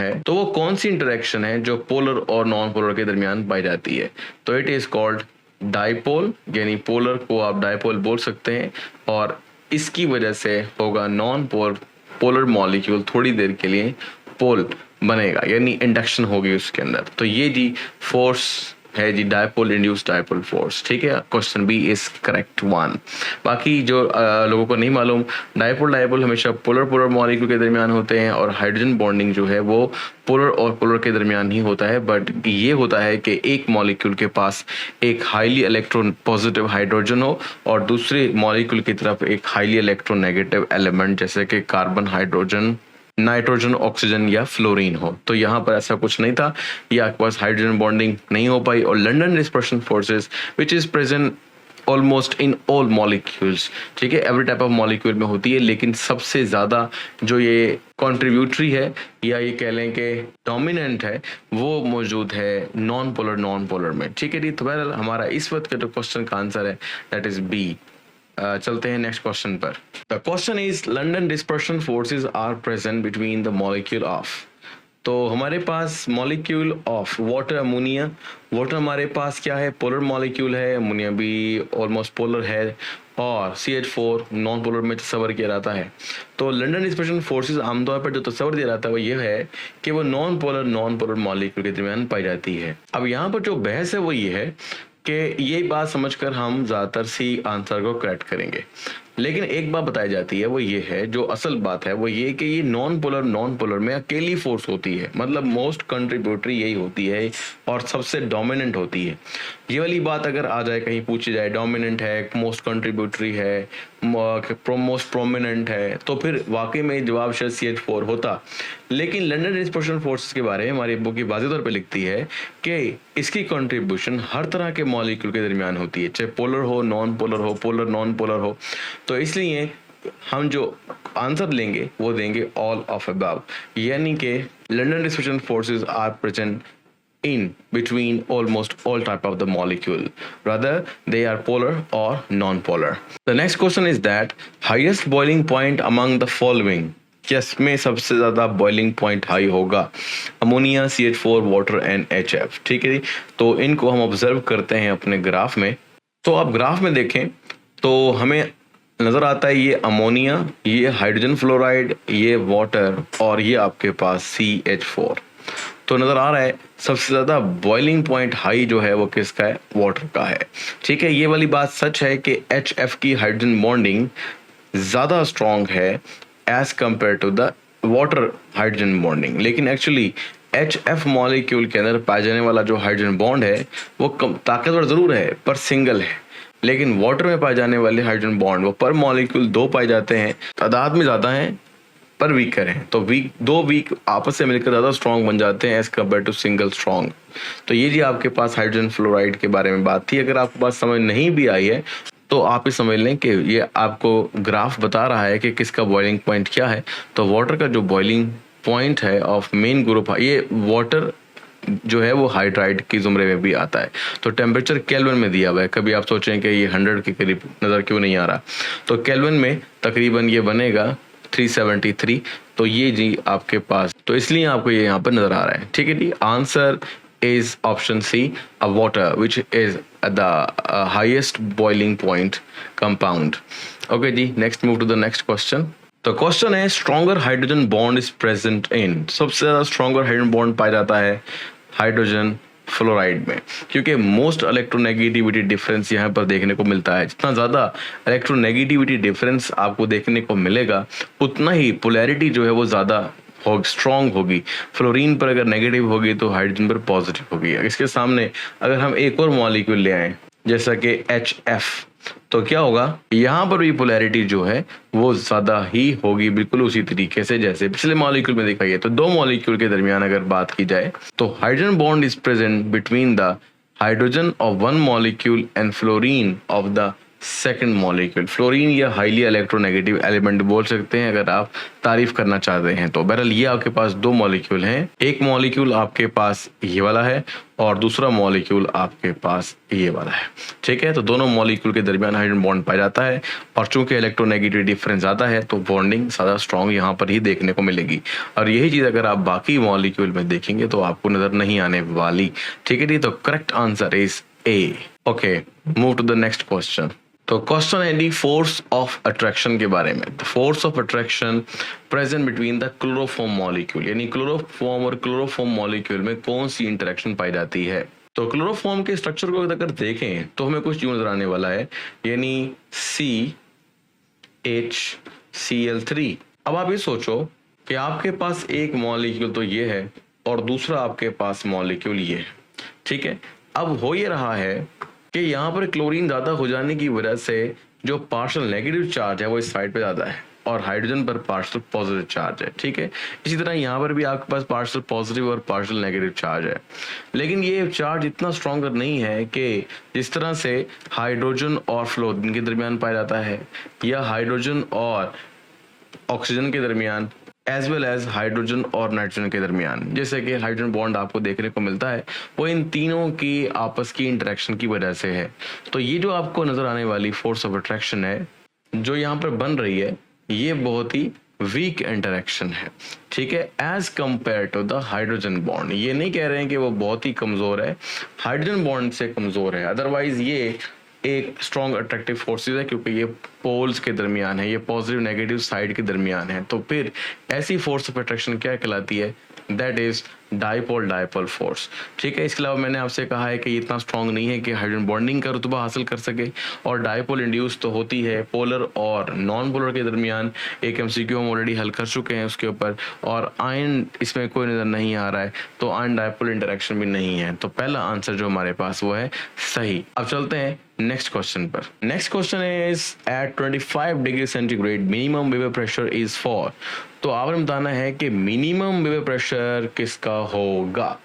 है, जो पोलर और नॉन पोलर के दरमियान पाई जाती है। तो इट इज कॉल्ड डाइपोल, यानी पोलर को आप डाइपोल बोल सकते हैं, और इसकी वजह से होगा नॉन पोलर मॉलिक्यूल थोड़ी देर के लिए पोल बनेगा, यानी इंडक्शन होगी उसके अंदर। तो ये जी फोर्स है जी, डाइपोल इंड्यूस्ड डाइपोल फोर्स, ठीक है। Question b is correct one. बाकी जो लोगों को नहीं मालूम, डाइपोल डाइपोल हमेशा पोलर मॉलिक्यूल के दरमियान होते हैं, और हाइड्रोजन बॉन्डिंग जो है वो पोलर और पोलर के दरमियान ही होता है। बट ये होता है कि एक मॉलिक्यूल के पास एक हाईली इलेक्ट्रॉन पॉजिटिव हाइड्रोजन हो, और दूसरे मॉलिक्यूल की तरफ एक हाईली इलेक्ट्रोनेगेटिव एलिमेंट जैसे कि कार्बन, हाइड्रोजन, नाइट्रोजन, ऑक्सीजन या फ्लोरीन हो। तो यहाँ पर ऐसा कुछ नहीं था, ये आपके पास हाइड्रोजन बॉन्डिंग नहीं हो पाई, और London dispersion forces which is present almost in all molecules, ठीक है, एवरी टाइप ऑफ मॉलिक्यूल में होती है, लेकिन सबसे ज्यादा जो ये कॉन्ट्रीब्यूटरी है, या ये कह लें कि डोमिनेंट है, वो मौजूद है नॉन पोलर में, ठीक है जी। तो बहरहाल हमारा इस वक्त का जो क्वेश्चन का आंसर है दैट इज बी। चलते हैं नेक्स्ट क्वेश्चन पर। The question is London dispersion forces are present between the molecule of. तो हमारे पास molecule of water, ammonia, water हमारे पास क्या है, पोलर मॉलिक्यूल है, अमोनिया भी ऑलमोस्ट पोलर है, और CH4 नॉन पोलर में तस्वर किया जाता है। तो लंडन डिस्पर्शन फोर्सेस आमतौर पर जो तस्वर दिया जाता है वो ये है कि वो नॉन पोलर मॉलिक्यूल के दरमियान पाई जाती है। अब यहाँ पर जो बहस है वो ये है कि यही बात समझकर हम ज़्यादातर सी आंसर को करेक्ट करेंगे, लेकिन एक बात बताई जाती है वो ये है, जो असल बात है वो ये कि ये नॉन पोलर में अकेली फोर्स होती है, मतलब मोस्ट कंट्रीब्यूटरी यही होती है और सबसे डोमिनेंट होती है। ये वाली बात अगर आ जाए, कहीं पूछी जाए डोमिनेंट है, मोस्ट कंट्रीब्यूटरी है, मोस्ट प्रोमिनेंट है, तो फिर वाकई में जवाब शायद CH4 होता। लेकिन लंडन डिस्पर्शन फोर्सेस के बारे में हमारी बुक की वाज़ेह तौर पे लिखती है कि इसकी कंट्रीब्यूशन हर तरह के मॉलिक्यूल के दरमियान होती है, चाहे पोलर हो, नॉन पोलर हो, पोलर नॉन पोलर हो। तो इसलिए हम जो आंसर लेंगे वो देंगे ऑल ऑफ अबव, यानी कि London distribution forces are present in between almost all type of the molecule, rather they are polar or non-polar. The next question is that highest boiling point among the following, जिसमें सबसे ज्यादा बॉइलिंग पॉइंट हाई होगा, ammonia, CH4, water and HF। ठीक है जी, तो इनको हम ऑब्जर्व करते हैं अपने ग्राफ में। तो आप ग्राफ में देखें तो हमें नजर आता है ये अमोनिया, ये हाइड्रोजन फ्लोराइड, ये वाटर और ये आपके पास CH4। तो नजर आ रहा है सबसे ज्यादा बॉइलिंग पॉइंट हाई जो है वो किसका है, वाटर का है। ठीक है, ये वाली बात सच है कि HF की हाइड्रोजन बॉन्डिंग ज्यादा स्ट्रॉन्ग है as compare to the water hydrogen bonding, लेकिन एक्चुअली HF मॉलिक्यूल के अंदर पाए जाने वाला जो हाइड्रोजन बॉन्ड है वो कम ताकतवर जरूर है पर सिंगल है, लेकिन वाटर में पाए जाने वाले हाइड्रोजन बॉन्ड वो पर मॉलिक्यूल 2 पाए जाते हैं, तादाद में ज्यादा हैं पर वीकर हैं। तो दो वीक आपस से मिलकर ज्यादा स्ट्रॉन्ग बन जाते हैं as compare to single strong. तो ये जी आपके पास हाइड्रोजन फ्लोराइड के बारे में बात थी। अगर आपको बात समझ नहीं भी आई है तो आप ये समझ लें कि ये आपको ग्राफ बता रहा है कि किसका बॉइलिंग पॉइंट क्या है। तो वाटर का जो बॉइलिंग पॉइंट है ऑफ मेन ग्रुप, ये वाटर जो है वो हाइड्राइड की जुमरे में भी आता है। तो टेम्परेचर केल्विन में दिया हुआ है, कभी आप सोचें कि ये 100 के करीब नज़र क्यों नहीं आ रहा, तो केल्विन में तकरीबन ये बनेगा 373। तो ये जी आपके पास, तो इसलिए आपको ये यहाँ पर नजर आ रहा है। ठीक है जी, answer is option C, a water which is the highest boiling point compound. Okay जी, next move to the next question. तो क्वेश्चन है stronger hydrogen bond is present in, सबसे ज्यादा स्ट्रॉन्गर हाइड्रोजन बॉन्ड पाया जाता है हाइड्रोजन फ्लोराइड में, क्योंकि मोस्ट इलेक्ट्रोनेगेटिविटी डिफरेंस यहाँ पर देखने को मिलता है। जितना ज़्यादा इलेक्ट्रोनेगेटिविटी डिफरेंस आपको देखने को मिलेगा उतना ही पोलैरिटी जो है वो ज़्यादा स्ट्रॉन्ग होगी। फ्लोरीन पर अगर नेगेटिव होगी तो हाइड्रोजन पर पॉजिटिव होगी। इसके सामने अगर हम एक और मॉलिक्यूल ले आए जैसा कि HF, तो क्या होगा, यहाँ पर भी पोलैरिटी जो है वो ज्यादा ही होगी, बिल्कुल उसी तरीके से जैसे पिछले मॉलिक्यूल में देखा गया। तो दो मॉलिक्यूल के दरमियान अगर बात की जाए तो hydrogen bond is present between the hydrogen of one molecule and fluorine of the second molecule. Fluorine या हाईली इलेक्ट्रोनेगेटिव एलिमेंट बोल सकते हैं अगर आप तारीफ करना चाहते हैं। तो बहरहाल ये आपके पास दो मॉलिक्यूल हैं, एक मॉलिक्यूल आपके पास ये वाला है और दूसरा मॉलिक्यूल आपके पास ये वाला है। ठीक है, तो दोनों मॉलिक्यूल के दरमियान हाइड्रोजन बॉन्ड पाया जाता है और चूंकि इलेक्ट्रोनेगेटिव डिफरेंस आता है तो बॉन्डिंग ज्यादा स्ट्रॉन्ग यहाँ पर ही देखने को मिलेगी। और यही चीज अगर आप बाकी मॉलिक्यूल में देखेंगे तो आपको नजर नहीं आने वाली। ठीक है जी, तो correct answer is A. Okay, move to the next question. तो क्वेश्चन है दी फोर्स ऑफ अट्रैक्शन के बारे में। तो force of attraction present between the chloroform molecule, यानी क्लोरोफॉर्म और क्लोरोफॉर्म मॉलिक्यूल में कौन सी इंटरेक्शन पाई जाती है। तो क्लोरोफॉर्म के स्ट्रक्चर को अगर देखें तो हमें कुछ यूं नजर आने वाला है, यानी CHCl3। अब आप ये सोचो कि आपके पास एक मॉलिक्यूल तो ये है और दूसरा आपके पास मॉलिक्यूल ये है। ठीक है, अब हो ये रहा है कि यहाँ पर क्लोरीन ज्यादा हो जाने की वजह से जो पार्शियल नेगेटिव चार्ज है वो इस साइड पे ज्यादा है और हाइड्रोजन पर पार्शियल पॉजिटिव चार्ज है। ठीक है, इसी तरह यहाँ पर भी आपके पास पार्शियल पॉजिटिव और पार्शियल नेगेटिव चार्ज है, लेकिन ये चार्ज इतना स्ट्रॉन्गर नहीं है कि जिस तरह से हाइड्रोजन और फ्लोरीन के दरमियान पाया जाता है या हाइड्रोजन और ऑक्सीजन के दरमियान एज वेल एज हाइड्रोजन और नाइट्रोजन के दरमियान। जैसे कि हाइड्रोजन बॉन्ड आपको देखने को मिलता है वो इन तीनों की आपस की इंटरेक्शन की वजह से है। तो ये जो आपको नजर आने वाली फोर्स ऑफ अट्रैक्शन है जो यहाँ पर बन रही है ये बहुत ही वीक इंटरेक्शन है। ठीक है, as compare to the hydrogen bond. ये नहीं कह रहे हैं कि वो बहुत ही कमजोर है, हाइड्रोजन बॉन्ड से कमजोर है, अदरवाइज ये एक स्ट्रॉन्ग अट्रैक्टिव फोर्सेस है क्योंकि ये पोल्स के दरमियान है, ये पॉजिटिव नेगेटिव साइड के दरमियान है। तो फिर ऐसी फोर्स ऑफ अट्रैक्शन क्या कहलाती है, that is dipole dipole force. ठीक है, इसके अलावा मैंने आपसे कहा है कि ये इतना स्ट्रॉन्ग नहीं है कि हाइड्रोजन बॉन्डिंग का रुतबा हासिल कर सके और डाइपोल इंड्यूस तो होती है पोलर और नॉन पोलर के दरमियान। एक MCQ हम ऑलरेडी हल कर चुके हैं उसके ऊपर, और आयन इसमें कोई नजर नहीं आ रहा है तो आयन डाइपोल इंटरेक्शन भी नहीं है। तो पहला आंसर जो हमारे पास वो है सही। अब चलते हैं नेक्स्ट क्वेश्चन पर। Next question is at 25 degree centigrade minimum vapour pressure is for. तो आपने बताना है कि मिनिमम वेपर प्रेशर किसका होगा।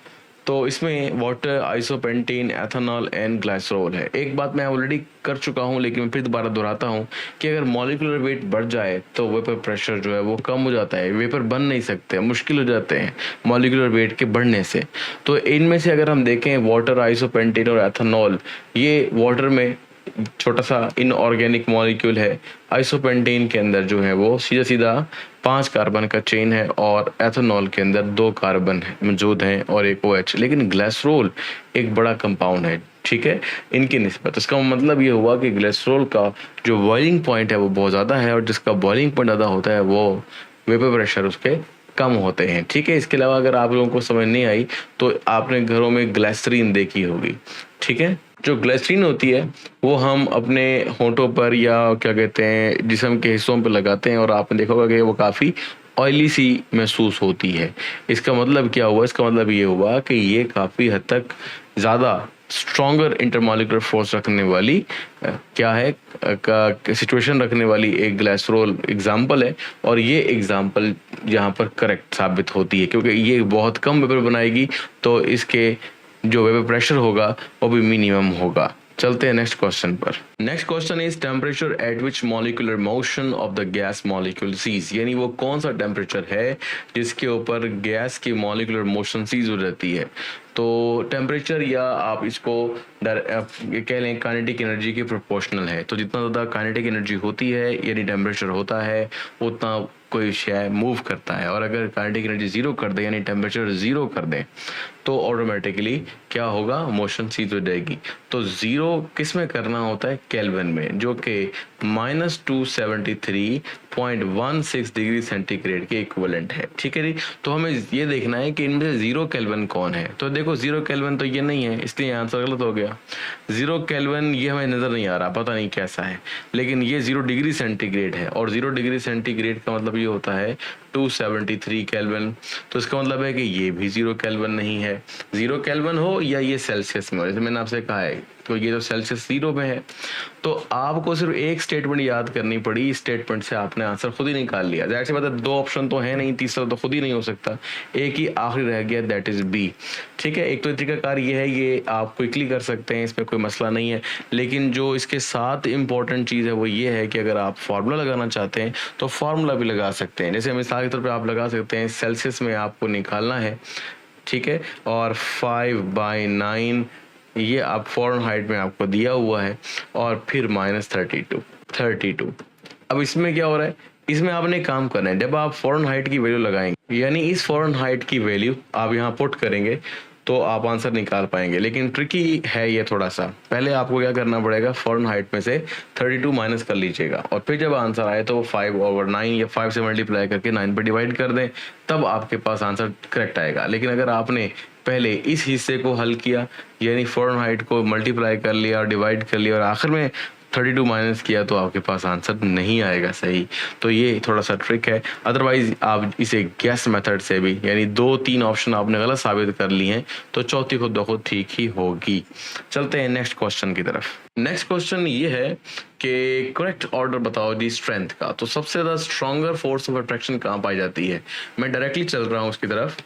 तो इसमें water, isopentane, ethanol and glycerol है। एक बात मैं ऑलरेडी कर चुका हूँ लेकिन मैं फिर दोबारा दोहराता हूँ कि अगर मॉलिक्यूलर वेट बढ़ जाए तो वेपर प्रेशर जो है वो कम हो जाता है, वेपर बन नहीं सकते, मुश्किल हो जाते हैं मॉलिक्यूलर वेट के बढ़ने से। तो इनमें से अगर हम देखें वाटर, आइसोपेंटेन और एथेनॉल, ये वाटर में छोटा सा इनऑर्गेनिक मॉलिक्यूल है। आइसोपेंटेन के अंदर जो है वो सीधा सीधा 5 कार्बन का चेन है और एथेनॉल के अंदर 2 कार्बन मौजूद हैं और एक OH। लेकिन ग्लिसरॉल एक बड़ा कंपाउंड है, ठीक है, इनकी निस्बत। इसका मतलब ये हुआ कि ग्लिसरॉल का जो बॉइलिंग पॉइंट है वो बहुत ज़्यादा है और जिसका बॉइलिंग पॉइंट ज़्यादा होता है वो वेपर प्रेशर उसके कम होते हैं, ठीक है। इसके अलावा अगर आप लोगों को समझ नहीं आई तो आपने घरों में ग्लिसरीन देखी होगी, ठीक है। जो ग्लिसरीन होती है वो हम अपने होंठों पर या क्या कहते हैं जिस्म के हिस्सों पर लगाते हैं और आपने देखा होगा कि वो काफ़ी ऑयली सी महसूस होती है। इसका मतलब क्या हुआ? इसका मतलब ये हुआ कि ये काफ़ी हद तक ज़्यादा स्ट्रॉन्गर इंटरमॉलिक्यूलर फोर्स रखने वाली क्या है सिचुएशन रखने वाली एक ग्लिसरॉल एग्जाम्पल है। और ये एग्जाम्पल यहाँ पर करेक्ट साबित होती है क्योंकि ये बहुत कम वेपर बनाएगी तो इसके जो वेपर प्रेशर होगा वो भी मिनिमम होगा। चलते हैं नेक्स्ट क्वेश्चन पर। Next question is temperature at which molecular motion of the gas molecule cease, यानी वो कौन सा टेम्परेचर है जिसके ऊपर गैस की मॉलिक्यूलर मोशन सीज हो जाती है। तो टेम्परेचर या आप इसको कह लें काइनेटिक एनर्जी के प्रोपोर्शनल है। तो जितना ज़्यादा काइनेटिक एनर्जी होती है यानी टेम्परेचर होता है उतना कोई शय मूव करता है। और अगर काइनेटिक एनर्जी ज़ीरो कर दे यानी टेम्परेचर ज़ीरो कर दें तो ऑटोमेटिकली क्या होगा? मोशन सीज हो जाएगी। तो ज़ीरो किस में करना होता है? केल्विन में, जो कि -273.16 डिग्री सेंटीग्रेड के इक्विवेलेंट है, ठीक है जी। तो हमें ये देखना है कि इनमें से 0 केल्विन कौन है। तो देखो 0 केल्विन तो ये नहीं है, इसलिए आंसर गलत हो गया। 0 केल्विन ये हमें नज़र नहीं आ रहा, पता नहीं कैसा है, लेकिन ये 0 डिग्री सेंटीग्रेड है और 0 डिग्री सेंटीग्रेड का मतलब ये होता है 273 केल्विन। तो इसका मतलब है कि ये भी 0 केल्विन नहीं है। 0 केल्विन हो या ये सेल्सियस में हो, जैसे मैंने आपसे कहा है तो ये तो सेल्सियस 0 में है। तो आपको सिर्फ एक स्टेटमेंट याद करनी पड़ी, इस स्टेटमेंट से आपने आंसर खुद ही निकाल लिया। जाहिर सी बात है 2 ऑप्शन तो है नहीं, तीसरा तो खुद ही नहीं हो सकता, एक ही आखिरी रह गया, दैट इज बी, ठीक है। एक तो तरीकाकार ये है, ये आप क्विकली कर सकते हैं, इसमें कोई मसला नहीं है। लेकिन जो इसके साथ इम्पॉर्टेंट चीज़ है वो ये है कि अगर आप फार्मूला लगाना चाहते हैं तो फार्मूला भी लगा सकते हैं। जैसे मिसाल के तौर पर आप लगा सकते हैं सेल्सियस में आपको निकालना है, ठीक है, और 5/9 ये आप फ़ारेनहाइट में आपको दिया हुआ है और फिर -32। अब इसमें क्या हो रहा है? इसमें आपने काम करना है, जब आप फ़ारेनहाइट की वैल्यू लगाएंगे यानी इस फ़ारेनहाइट की वैल्यू आप यहाँ पुट करेंगे तो आप आंसर निकाल पाएंगे। लेकिन ट्रिकी है ये थोड़ा सा। पहले आपको क्या करना पड़ेगा? फ़ारेनहाइट में से 32 माइनस कर लीजिएगा और फिर जब आंसर आए तो वो 5/9 या 5 से मल्टीप्लाई करके 9 पे डिवाइड कर दें, तब आपके पास आंसर करेक्ट आएगा। लेकिन अगर आपने पहले इस हिस्से को हल किया यानी फ़ारेनहाइट को मल्टीप्लाई कर लिया और डिवाइड कर लिया और आखिर में 32 माइनस किया तो आपके पास आंसर नहीं आएगा सही। तो ये थोड़ा सा ट्रिक है। अदरवाइज आप इसे गैस मेथड से भी, यानी 2-3 ऑप्शन आपने गलत साबित कर लिए हैं तो चौथी खुद ब खुद ठीक ही होगी। चलते हैं नेक्स्ट क्वेश्चन की तरफ। नेक्स्ट क्वेश्चन ये है कि करेक्ट ऑर्डर बताओ दी स्ट्रेंथ का। तो सबसे ज़्यादा स्ट्रॉन्गर फोर्स ऑफ अट्रैक्शन कहाँ पाई जाती है? मैं डायरेक्टली चल रहा हूँ उसकी तरफ।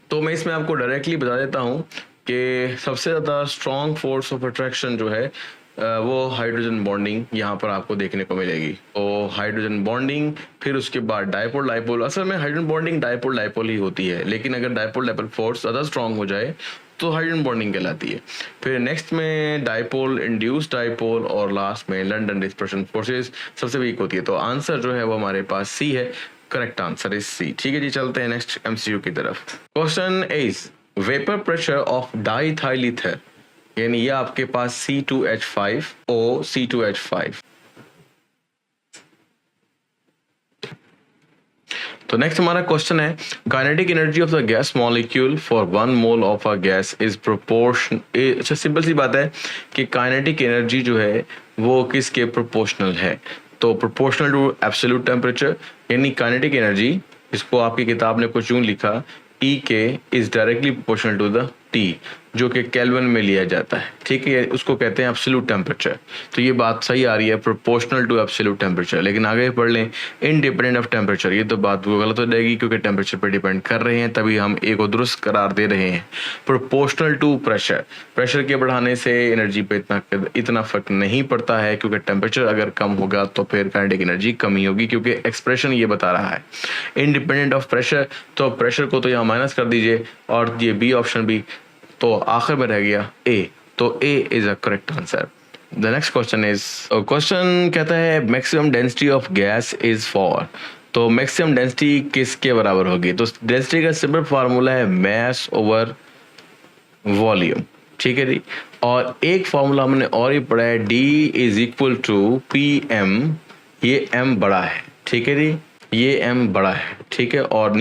तो मैं इसमें आपको डायरेक्टली बता देता हूँ कि सबसे ज़्यादा स्ट्रॉन्ग फोर्स ऑफ अट्रैक्शन जो है वो हाइड्रोजन बॉन्डिंग यहाँ पर आपको देखने को मिलेगी। तो हाइड्रोजन बॉन्डिंग, फिर उसके बाद डायपोल डायपोल। असल में हाइड्रोजन बॉन्डिंग डायपोल डायपोल ही होती है, लेकिन अगर डायपोल डायपोल फोर्स ज़्यादा स्ट्रॉन्ग हो जाए तो हाइड्रोजन बॉन्डिंग कहलाती है। फिर नेक्स्ट में डायपोल, इंड्यूस्ड डायपोल और लास्ट में लंडन डिस्पर्शन फोर्सेस सबसे वीक होती है। तो आंसर जो है वो हमारे पास सी है, करेक्ट आंसर इज सी। ठीक है जी, चलते हैं नेक्स्ट MCQ की तरफ। Question is vapour pressure of diethyl ether, यानी ये आपके पास C2H5O C2H5। तो नेक्स्ट हमारा क्वेश्चन है kinetic energy of the gas molecule for 1 mole of a gas is proportion. अच्छा, सिंपल सी बात है कि काइनेटिक एनर्जी जो है वो किसके प्रोपोर्शनल है? तो प्रोपोर्शनल टू एब्सोल्यूट टेम्परेचर, यानी काइनेटिक एनर्जी, इसको आपकी किताब ने कुछ यूं लिखा, E k is directly proportional to the T। जो कि केल्विन में लिया जाता है, ठीक है, उसको कहते हैं एब्सोल्यूट टेम्परेचर। तो ये बात सही आ रही है, प्रोपोर्शनल टू एब्सोल्यूट टेम्परेचर। लेकिन आगे पढ़ लें इंडिपेंडेंट ऑफ टेम्परेचर, ये तो बात वो गलत हो जाएगी क्योंकि टेम्परेचर पर डिपेंड कर रहे हैं, तभी हम ए को दुरुस्त करार दे रहे हैं। प्रोपोर्शनल टू प्रेशर, प्रेशर के बढ़ाने से एनर्जी पे इतना फर्क नहीं पड़ता है, क्योंकि टेम्परेचर अगर कम होगा तो फिर काइनेटिक एनर्जी कम ही होगी, क्योंकि एक्सप्रेशन ये बता रहा है इंडिपेंडेंट ऑफ प्रेशर। तो प्रेशर को तो यहाँ माइनस कर दीजिए और ये बी ऑप्शन भी, तो आखिर में रह गया ए, तो A is a correct answer. The next question is, question कहता है maximum density of gas is for, तो मैक्सिमम डेंसिटी किसके बराबर होगी? तो डेंसिटी का सिंपल फार्मूला है मैस ओवर वॉल्यूम, ठीक है जी। और एक फार्मूला हमने और ही पढ़ा है, d is equal to p m, ये एम बड़ा है, ठीक है जी, ये एम बड़ा है, ठीक है, और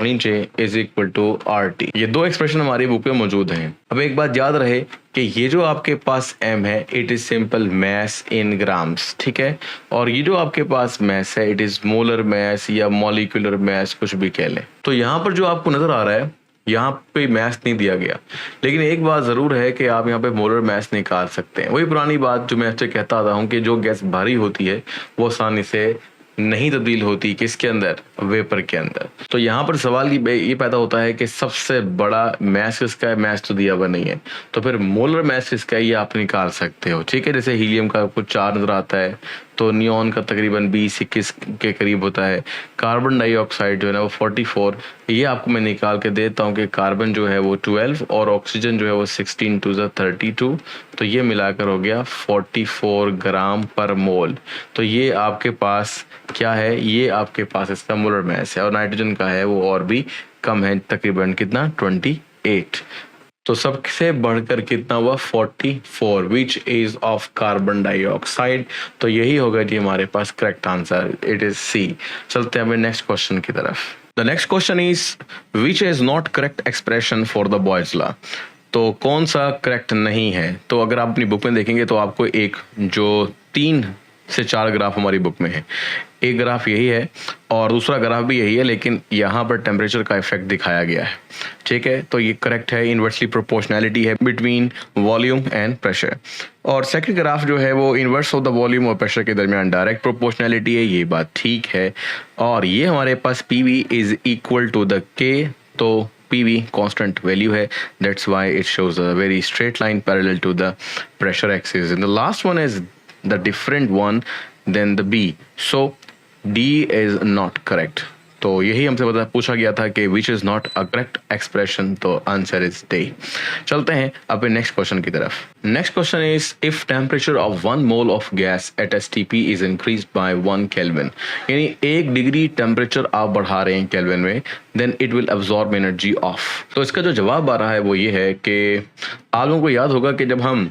नीचे is equal to r t. ये दो एक्सप्रेशन हमारी बुक पे मौजूद हैं। अब एक बात याद रहे कि ये जो आपके पास m है it is simple mass in grams, ठीक है, और ये जो आपके पास मैस है इट इज मोलर मैस या मॉलिक्यूलर मैस, कुछ भी कह लें। तो यहाँ पर जो आपको नजर आ रहा है यहाँ पे मैस नहीं दिया गया, लेकिन एक बात जरूर है कि आप यहाँ पे मोलर मैस निकाल सकते हैं। वही पुरानी बात जो मैं आपसे कहता आता हूँ कि जो गैस भारी होती है वो आसानी से नहीं तब्दील होती किसके अंदर, वेपर के अंदर। तो यहाँ पर सवाल ये पैदा होता है कि सबसे बड़ा मैस किसका है, मैस तो दिया हुआ नहीं है, तो फिर मोलर मैस किसका है ये आप निकाल सकते हो, ठीक है। जैसे हीलियम का आपको 4 नजर आता है, तो नियॉन का तकरीबन 20-21 के करीब होता है। कार्बन डाइऑक्साइड जो है ना वो 44, ये आपको मैं निकाल के देता हूँ कि कार्बन जो है वो 12 और ऑक्सीजन जो है वो 16 टू 32, तो ये मिलाकर हो गया 44 ग्राम पर मोल। तो ये आपके पास क्या है, ये आपके पास इसका मोलर मैस है। और नाइट्रोजन का है वो और भी कम है, तकरीबन कितना 28, तो सबसे बढ़कर कितना हुआ 44, which is of carbon dioxide. तो यही होगा जी हमारे पास correct answer, it is C. चलते हैं नेक्स्ट क्वेश्चन की तरफ। The next question is which is not correct expression for the Boyle's law, तो कौन सा करेक्ट नहीं है? तो अगर आप अपनी बुक में देखेंगे तो आपको एक जो 3 से 4 ग्राफ हमारी बुक में है, एक ग्राफ यही है और दूसरा ग्राफ भी यही है, लेकिन यहाँ पर टेम्परेचर का इफेक्ट दिखाया गया है, ठीक है। तो ये करेक्ट है, इन्वर्सली प्रोपोर्शनैलिटी है बिटवीन वॉल्यूम एंड प्रेशर। और सेकंड ग्राफ जो है वो इन्वर्स ऑफ द वॉल्यूम और प्रेशर के दरमियान डायरेक्ट प्रोपोर्शनैलिटी है, ये बात ठीक है। और ये हमारे पास P V is equal to the K, तो PV constant value है, that's why it shows a very straight line parallel to the pressure axis. And the last one is the different one than the B, so D is not correct. तो यही हमसे पूछा गया था कि विच is not a correct expression, तो आंसर इज डे। चलते हैं अपने नेक्स्ट क्वेश्चन की तरफ। Next question is if temperature of 1 mole of gas at STP is increased by 1 kelvin, यानी 1 डिग्री टेम्परेचर आप बढ़ा रहे हैं केल्विन में, then it will absorb energy of. तो इसका जो जवाब आ रहा है वो ये है कि आप लोगों को याद होगा कि जब हम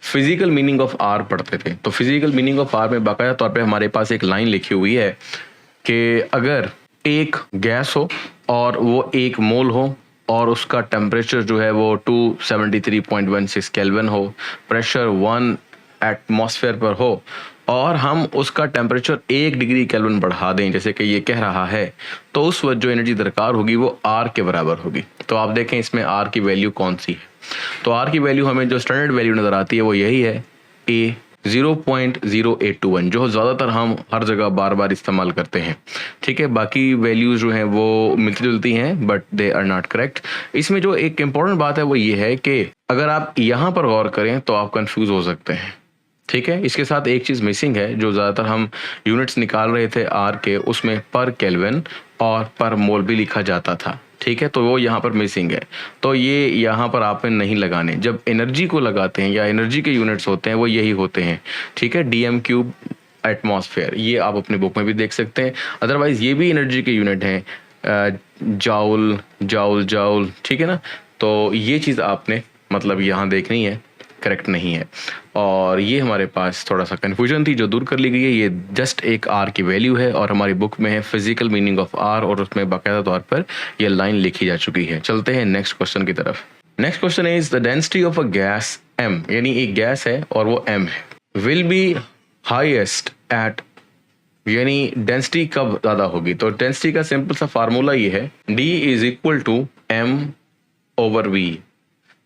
फिजिकल मीनिंग ऑफ आर पढ़ते थे, तो फिजिकल मीनिंग ऑफ आर में बाकायदा तौर पे हमारे पास एक लाइन लिखी हुई है कि अगर एक गैस हो और वो 1 मोल हो और उसका टेम्परेचर जो है वो 273.16 केल्विन हो, प्रेशर 1 एटमॉस्फेयर पर हो और हम उसका टेम्परेचर 1 डिग्री केल्विन बढ़ा दें जैसे कि ये कह रहा है, तो उस वक्त जो एनर्जी दरकार होगी वो आर के बराबर होगी। तो आप देखें इसमें आर की वैल्यू कौन सी है, तो आर की वैल्यू हमें जो स्टैंडर्ड वैल्यू नज़र आती है वो यही है, ए 0.0821, जो ज़्यादातर हम हर जगह बार बार इस्तेमाल करते हैं, ठीक है। बाकी वैल्यूज जो हैं वो मिलती जुलती हैं but they are not correct. इसमें जो एक इम्पॉर्टेंट बात है वो ये है कि अगर आप यहाँ पर गौर करें तो आप कंफ्यूज हो सकते हैं, ठीक है। इसके साथ एक चीज़ मिसिंग है, जो ज़्यादातर हम यूनिट्स निकाल रहे थे आर के, उसमें पर केल्विन और पर मोल भी लिखा जाता था, ठीक है, तो वो यहाँ पर मिसिंग है। तो ये यहाँ पर आपने नहीं लगाने, जब एनर्जी को लगाते हैं या एनर्जी के यूनिट्स होते हैं वो यही होते हैं, ठीक है, DM³ एटमॉस्फेयर, ये आप अपने बुक में भी देख सकते हैं। अदरवाइज ये भी एनर्जी के यूनिट हैं, जाउल जाउल जाउल, ठीक है ना। तो ये चीज़ आपने मतलब यहाँ देखनी है, करेक्ट नहीं है। और ये हमारे पास थोड़ा सा कन्फ्यूजन थी जो दूर कर ली गई है। ये जस्ट एक आर की वैल्यू है और हमारी बुक में है फिजिकल मीनिंग ऑफ आर और उसमें बाकायदा तौर पर ये लाइन लिखी जा चुकी है। चलते हैं नेक्स्ट क्वेश्चन की तरफ। Next question is the density of a gas M, यानी एक गैस है और वो M है, विल बी हाईएस्ट एट, यानी डेंसिटी कब ज़्यादा होगी। तो डेंसिटी का सिंपल सा फार्मूला ये है, D is equal to M over v.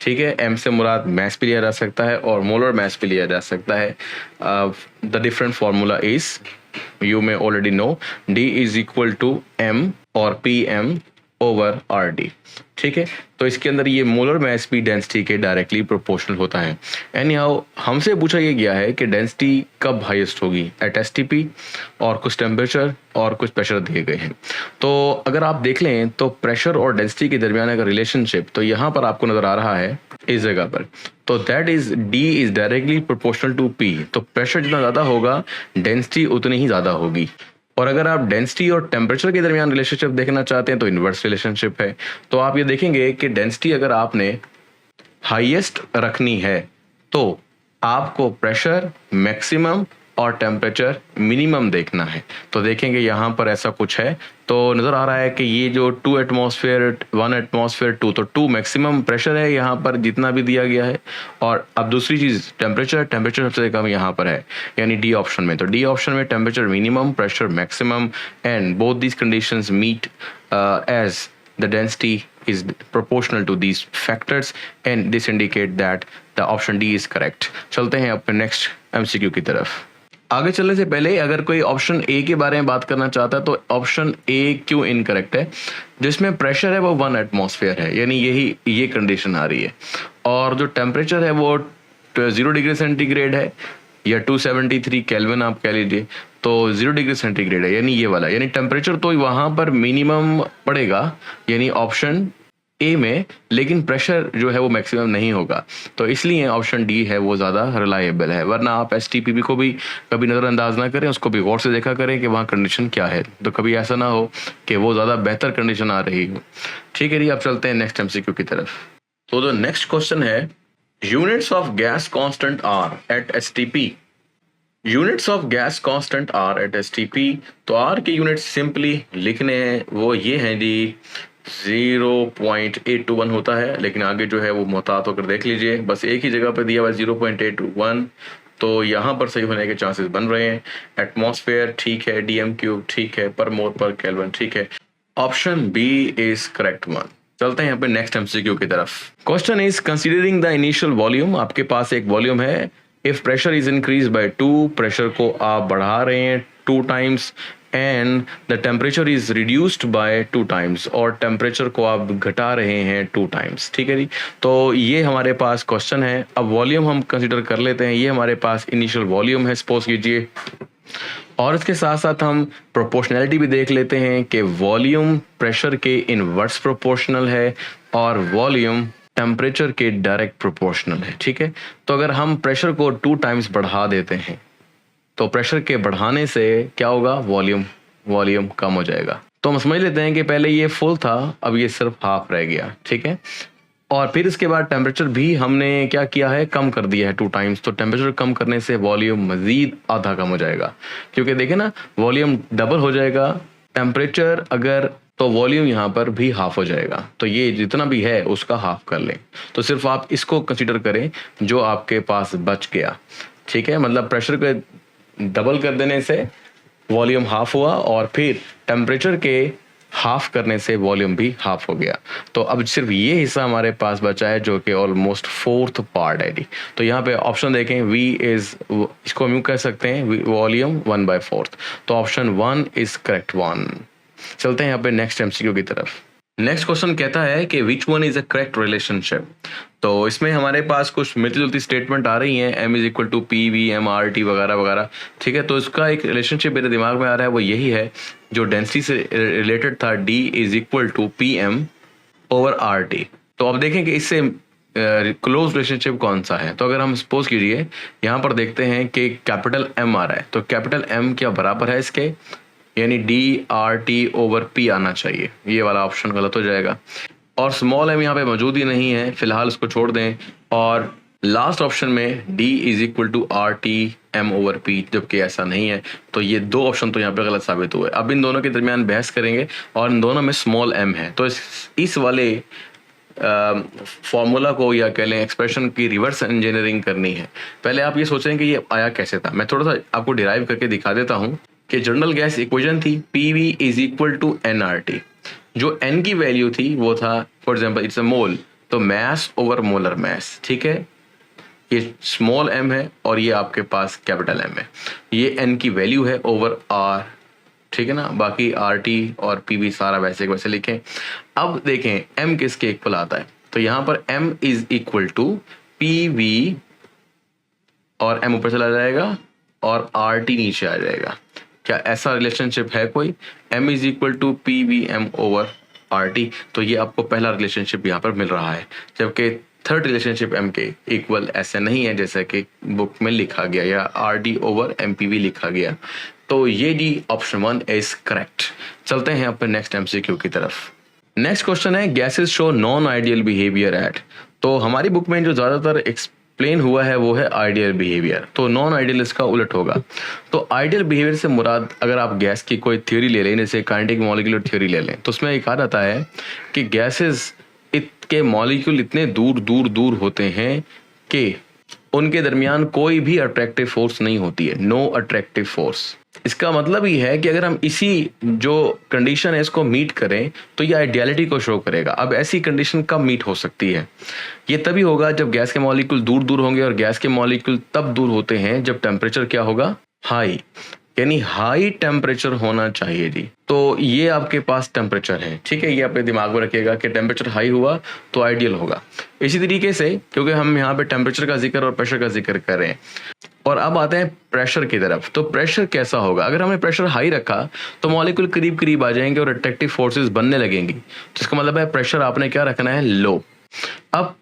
ठीक है, m से मुराद मास भी लिया जा सकता है और मोलर मास भी लिया जा सकता है। The different formula is, you may already know, d is equal to m और pm ओवर आर डी। ठीक है, तो इसके अंदर ये मोलर मास भी डेंसिटी के डायरेक्टली प्रोपोर्शनल होता है। एनी हाउ हमसे पूछा ये गया है कि डेंसिटी कब हाईएस्ट होगी, एट एसटीपी, और कुछ टेम्परेचर और कुछ प्रेशर दिए गए हैं। तो अगर आप देख लें तो प्रेशर और डेंसिटी के दरमियान अगर रिलेशनशिप, तो यहाँ पर आपको नजर आ रहा है इस जगह पर, तो that is d is directly proportional to p। तो प्रेशर जितना ज्यादा होगा डेंसिटी उतनी ही ज्यादा होगी। और अगर आप डेंसिटी और टेम्परेचर के दरमियान रिलेशनशिप देखना चाहते हैं तो इन्वर्स रिलेशनशिप है। तो आप ये देखेंगे कि डेंसिटी अगर आपने हाईएस्ट रखनी है तो आपको प्रेशर मैक्सिमम और टेम्परेचर मिनिमम देखना है। तो देखेंगे यहाँ पर ऐसा कुछ है, तो नज़र आ रहा है कि ये जो 2 एटमॉस्फेयर 1 एटमॉस्फेयर 2, तो 2 मैक्सिमम प्रेशर है यहाँ पर जितना भी दिया गया है। और अब दूसरी चीज़ टेम्परेचर सबसे कम यहाँ पर है, यानी डी ऑप्शन में। तो डी ऑप्शन में temperature minimum, pressure maximum, and both these conditions meet as the density is proportional to these factors, and this indicate that the option D is correct। चलते हैं अपने नेक्स्ट MCQ की तरफ। आगे चलने से पहले अगर कोई ऑप्शन ए के बारे में बात करना चाहता है तो ऑप्शन ए क्यों इनकरेक्ट है? जिसमें प्रेशर है वो 1 एटमॉस्फेयर है, यानी ये कंडीशन आ रही है, और जो टेम्परेचर है वो 0 डिग्री सेंटीग्रेड है या 273 केल्विन आप कह लीजिए, तो 0 डिग्री सेंटीग्रेड है, यानी ये वाला, यानी टेम्परेचर तो वहाँ पर मिनिमम पड़ेगा, यानी ऑप्शन ए में, लेकिन प्रेशर जो है वो मैक्सिमम नहीं होगा। तो इसलिए ऑप्शन डी है वो ज़्यादा रिलायबल है। वरना आप एसटीपीबी को भी कभी नज़रअंदाज ना करें, उसको भी गौर से देखा करें कि वहाँ कंडीशन क्या है, तो कभी ऐसा ना हो कि वो ज़्यादा बेहतर कंडीशन आ रही हो। ठीक है जी, अब चलते हैं नेक्स्ट MCQ की तरफ। तो जो नेक्स्ट क्वेश्चन है, units of gas constant r at STP. Units of gas constant r at STP, तो आर के यूनिट्स सिंपली लिखने हैं, वो ये हैं जी 0.821 होता है, लेकिन आगे जो है वो मोहतात होकर देख लीजिए, बस एक ही जगह पे दिया हुआ 0.821, तो यहाँ पर सही होने के चांसेस बन रहे हैं। एटमॉस्फेयर ठीक है, DM³ ठीक है, पर मोल पर केल्विन ठीक है। Option b is correct one. चलते हैं यहाँ पे नेक्स्ट MCQ की तरफ। Question is considering the initial volume. आपके पास एक वॉल्यूम है, if pressure is increase by 2, pressure को आप बढ़ा रहे हैं 2 times, and the temperature is reduced by 2 times, और टेम्परेचर को आप घटा रहे हैं 2 टाइम्स। ठीक है जी, तो ये हमारे पास क्वेश्चन है। अब वॉल्यूम हम कंसीडर कर लेते हैं, ये हमारे पास इनिशियल वॉल्यूम है सपोज कीजिए, और इसके साथ साथ हम प्रोपोर्शनैलिटी भी देख लेते हैं कि वॉल्यूम प्रेशर के इनवर्स प्रोपोर्शनल है और वॉल्यूम टेम्परेचर के डायरेक्ट प्रोपोर्शनल है। ठीक है, तो अगर हम प्रेशर को 2 टाइम्स बढ़ा देते हैं तो प्रेशर के बढ़ाने से क्या होगा, वॉल्यूम कम हो जाएगा। तो हम समझ लेते हैं कि पहले ये फुल था, अब ये सिर्फ हाफ रह गया। ठीक है, और फिर इसके बाद टेम्परेचर भी हमने क्या किया है, कम कर दिया है 2 टाइम्स, तो टेम्परेचर कम करने से वॉल्यूम मजीद आधा कम हो जाएगा, क्योंकि देखें ना वॉल्यूम डबल हो जाएगा, टेम्परेचर अगर, तो वॉल्यूम यहाँ पर भी हाफ हो जाएगा। तो ये जितना भी है उसका हाफ कर लें, तो सिर्फ आप इसको कंसीडर करें जो आपके पास बच गया। ठीक है, मतलब प्रेशर को डबल कर देने से वॉल्यूम हाफ हुआ, और फिर टेम्परेचर के हाफ करने से वॉल्यूम भी हाफ हो गया। तो अब सिर्फ ये हिस्सा हमारे पास बचा है जो कि ऑलमोस्ट 4th पार्ट है जी। तो यहाँ पे ऑप्शन देखें, V इज, इसको हम यूँ कह सकते हैं वॉल्यूम 1/4, तो ऑप्शन 1 इज करेक्ट वन। चलते हैं यहाँ पे नेक्स्ट MCQ की तरफ। नेक्स्ट क्वेश्चन कहता है कि which one is a correct relationship. तो इसमें हमारे पास कुछ मिलती जुलती स्टेटमेंट आ रही हैं, M is equal to PV MRT वगैरह वगैरह। ठीक है, तो इसका एक रिलेशनशिप मेरे दिमाग में आ रहा है, वो यही है जो डेंसिटी से रिलेटेड था, D is equal to PM over RT। तो अब देखें कि इससे क्लोज रिलेशनशिप कौन सा है। तो अगर हम सपोज कीजिए यहाँ पर देखते हैं कि कैपिटल M आ रहा है, तो कैपिटल M क्या बराबर है इसके, यानी DRT ओवर P आना चाहिए, ये वाला ऑप्शन गलत हो जाएगा, और स्मॉल m यहाँ पे मौजूद ही नहीं है, फिलहाल उसको छोड़ दें, और लास्ट ऑप्शन में D is equal to RT M over P, जबकि ऐसा नहीं है। तो ये 2 ऑप्शन तो यहाँ पे गलत साबित हुए। अब इन दोनों के दरमियान बहस करेंगे, और इन दोनों में स्मॉल m है, तो इस वाले फॉर्मूला को या कह लें एक्सप्रेशन की रिवर्स इंजीनियरिंग करनी है। पहले आप ये सोचें कि ये आया कैसे था, मैं थोड़ा सा आपको डिराइव करके दिखा देता हूँ कि जनरल गैस इक्वेशन थी PV is equal to nRT। जो n की वैल्यू थी वो था, for example it's a mole, तो तो mass over molar mass, ठीक है, ये स्मॉल m है और ये आपके पास कैपिटल M है, ये n की वैल्यू है ओवर r, ठीक है ना। बाकी RT और PV सारा वैसे वैसे लिखें। अब देखें m किसके इक्वल आता है, तो यहाँ पर m is equal to PV और m ऊपर चला जाएगा और RT नीचे आ जाएगा। क्या ऐसा रिलेशनशिप है कोई, m is equal to PVM over RT? तो ये आपको पहला रिलेशनशिप यहाँ पर मिल रहा है, जबकि थर्ड रिलेशनशिप m के इक्वल ऐसे नहीं है जैसा कि बुक में लिखा गया या RD ओवर MPV लिखा गया। तो ये डी ऑप्शन 1 इज करेक्ट। चलते हैं अपने नेक्स्ट MCQ की तरफ। नेक्स्ट क्वेश्चन है gases show non ideal behaviour eight. तो हमारी बुक में जो ज्यादातर एक्सप्लेन हुआ है वो है आइडियल बिहेवियर, तो नॉन आइडियल इसका उलट होगा। तो आइडियल बिहेवियर से मुराद अगर आप गैस की कोई थ्योरी ले लें, जैसे काइनेटिक मॉलिक्यूलर थ्योरी ले लें, तो उसमें एक कहा जाता है कि गैसेस के मॉलिक्यूल इतने दूर दूर दूर होते हैं कि उनके दरमियान कोई भी अट्रैक्टिव फोर्स नहीं होती है, नो अट्रैक्टिव फोर्स। इसका मतलब ही है कि अगर हम इसी जो कंडीशन है इसको मीट करें तो ये आइडियलिटी को शो करेगा। अब ऐसी कंडीशन कब मीट हो सकती है, ये तभी होगा जब गैस के मॉलिक्यूल दूर दूर होंगे, और गैस के मॉलिक्यूल तब दूर होते हैं जब टेम्परेचर क्या होगा, हाई, यानी हाई टेम्परेचर होना चाहिए जी। तो ये आपके पास टेम्परेचर है, ठीक है, ये अपने दिमाग में रखिएगा कि टेम्परेचर हाई हुआ तो आइडियल होगा। इसी तरीके से क्योंकि हम यहाँ पे टेम्परेचर का जिक्र और प्रेशर का जिक्र कर रहे हैं, और अब आते हैं प्रेशर की तरफ। तो प्रेशर कैसा होगा, अगर हमने प्रेशर हाई रखा तो मॉलिक्यूल करीब करीब आ जाएंगे और अट्रैक्टिव फोर्सेस बनने लगेंगी, जिसका मतलब है प्रेशर आपने क्या रखना है, लो। अब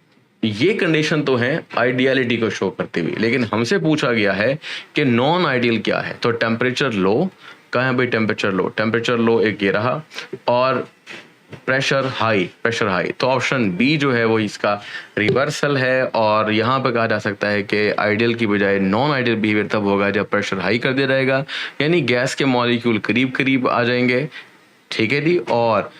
ये कंडीशन तो है आइडियलिटी को शो करती हुई, लेकिन हमसे पूछा गया है कि नॉन आइडियल क्या है। तो टेम्परेचर लो, कहाँ है भाई टेम्परेचर लो, टेम्परेचर लो एक ये रहा, और प्रेशर हाई, प्रेशर हाई। तो ऑप्शन बी जो है वो इसका रिवर्सल है, और यहाँ पे कहा जा सकता है कि आइडियल की बजाय नॉन आइडियल बिहेवियर तब होगा जब प्रेशर हाई कर दिया जाएगा, यानी गैस के मॉलिक्यूल करीब करीब आ जाएंगे, ठीक है जी, और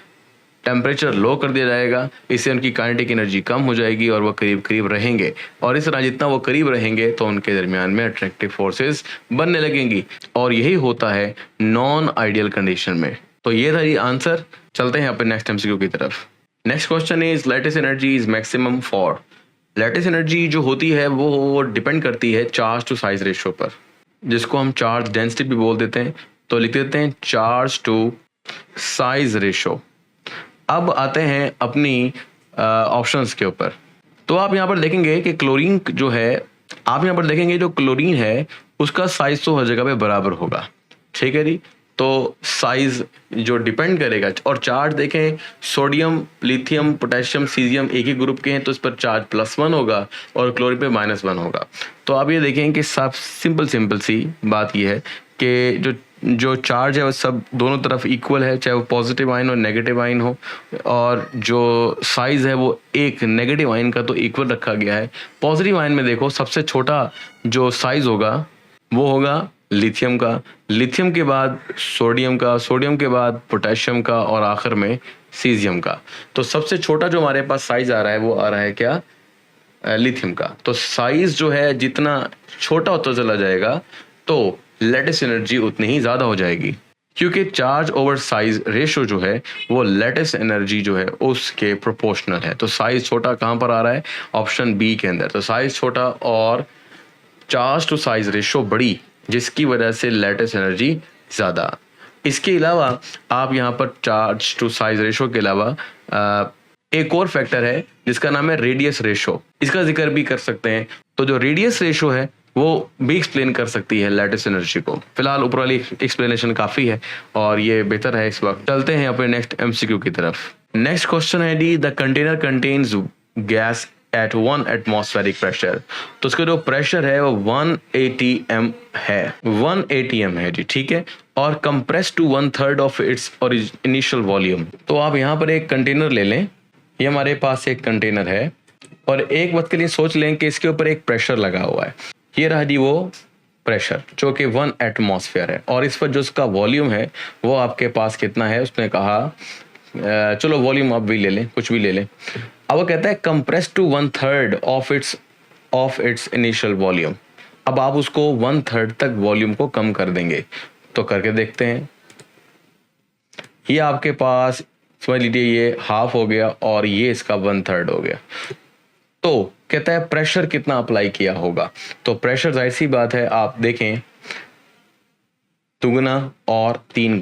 टेम्परेचर लो कर दिया जाएगा। इससे उनकी काइनेटिक एनर्जी कम हो जाएगी और वो करीब करीब रहेंगे, और इस तरह जितना वो करीब रहेंगे तो उनके दरमियान में अट्रैक्टिव फोर्सेस बनने लगेंगी, और यही होता है नॉन आइडियल कंडीशन में। तो ये था ये आंसर। चलते हैं अपने नेक्स्ट MCQ की तरफ। Next question is lattice energy is maximum for. Lattice energy जो होती है वो डिपेंड करती है चार्ज टू साइज रेशियो पर, जिसको हम चार्ज डेंसिटी भी बोल देते हैं। तो लिख देते हैं चार्ज टू साइज रेशियो। अब आते हैं अपनी ऑप्शंस के ऊपर। तो आप यहाँ पर देखेंगे कि क्लोरीन जो है, आप यहाँ पर देखेंगे जो क्लोरीन है उसका साइज तो हर जगह पे बराबर होगा, ठीक है जी। तो साइज जो डिपेंड करेगा, और चार्ज देखें सोडियम, लिथियम, पोटेशियम, सीजियम एक ही ग्रुप के हैं, तो इस पर चार्ज +1 होगा और क्लोरीन पे -1 होगा। तो आप ये देखें कि सब सिंपल सी बात ये है कि जो चार्ज है वो सब दोनों तरफ इक्वल है, चाहे वो पॉजिटिव आयन और नेगेटिव आयन हो, और जो साइज है वो एक नेगेटिव आयन का तो इक्वल रखा गया है। पॉजिटिव आयन में देखो सबसे छोटा जो साइज होगा वो होगा लिथियम का, लिथियम के बाद सोडियम का, सोडियम के बाद पोटेशियम का, और आखिर में सीजियम का। तो सबसे छोटा जो हमारे पास साइज आ रहा है वो आ रहा है क्या, लिथियम का। तो साइज जो है जितना छोटा होता चला जाएगा तो लैटिस एनर्जी उतनी ही ज्यादा हो जाएगी, क्योंकि चार्ज ओवर साइज रेशो जो है वो लैटिस एनर्जी जो है उसके प्रोपोर्शनल है। तो साइज छोटा कहाँ पर आ रहा है, ऑप्शन बी के अंदर। तो साइज छोटा और चार्ज टू साइज रेशो बड़ी, जिसकी वजह से लैटिस एनर्जी ज़्यादा। इसके अलावा आप यहाँ पर चार्ज टू साइज रेशो के अलावा एक और फैक्टर है जिसका नाम है रेडियस रेशो, इसका जिक्र भी कर सकते हैं। तो जो रेडियस रेशो है वो भी एक्सप्लेन कर सकती है लैटिस एनर्जी को। फिलहाल ऊपर वाली एक्सप्लेनेशन काफ़ी है और ये बेहतर है इस वक्त। चलते हैं अपने नेक्स्ट MCQ की तरफ। नेक्स्ट क्वेश्चन है D, the container contains gas at 1 atmospheric pressure. तो उसका जो प्रेशर है वो 1 atm है, 1 atm है जी, ठीक है, और compress to 1/3 of its initial volume. तो आप यहाँ पर एक कंटेनर ले लें, ये हमारे पास एक कंटेनर है, और एक वक्त के लिए सोच लें कि इसके ऊपर एक प्रेशर लगा हुआ है। ये रहा जी वो प्रेशर जो कि 1 एटमॉस्फेयर है, और इस पर जो उसका वॉल्यूम है वो आपके पास कितना है, उसने कहा चलो वॉल्यूम आप भी ले लें, कुछ भी ले लें। अब वो कहता है compress to 1/3 of its initial volume. अब आप उसको 1/3 तक वॉल्यूम को कम कर देंगे। तो करके देखते हैं। ये आपके पास समझ लीजिए ये हाफ हो गया और ये इसका 1/3 हो गया। तो कहता है प्रेशर कितना अप्लाई किया होगा। तो प्रेशर जाहिर सी बात है, आप देखें 2 गुना और 3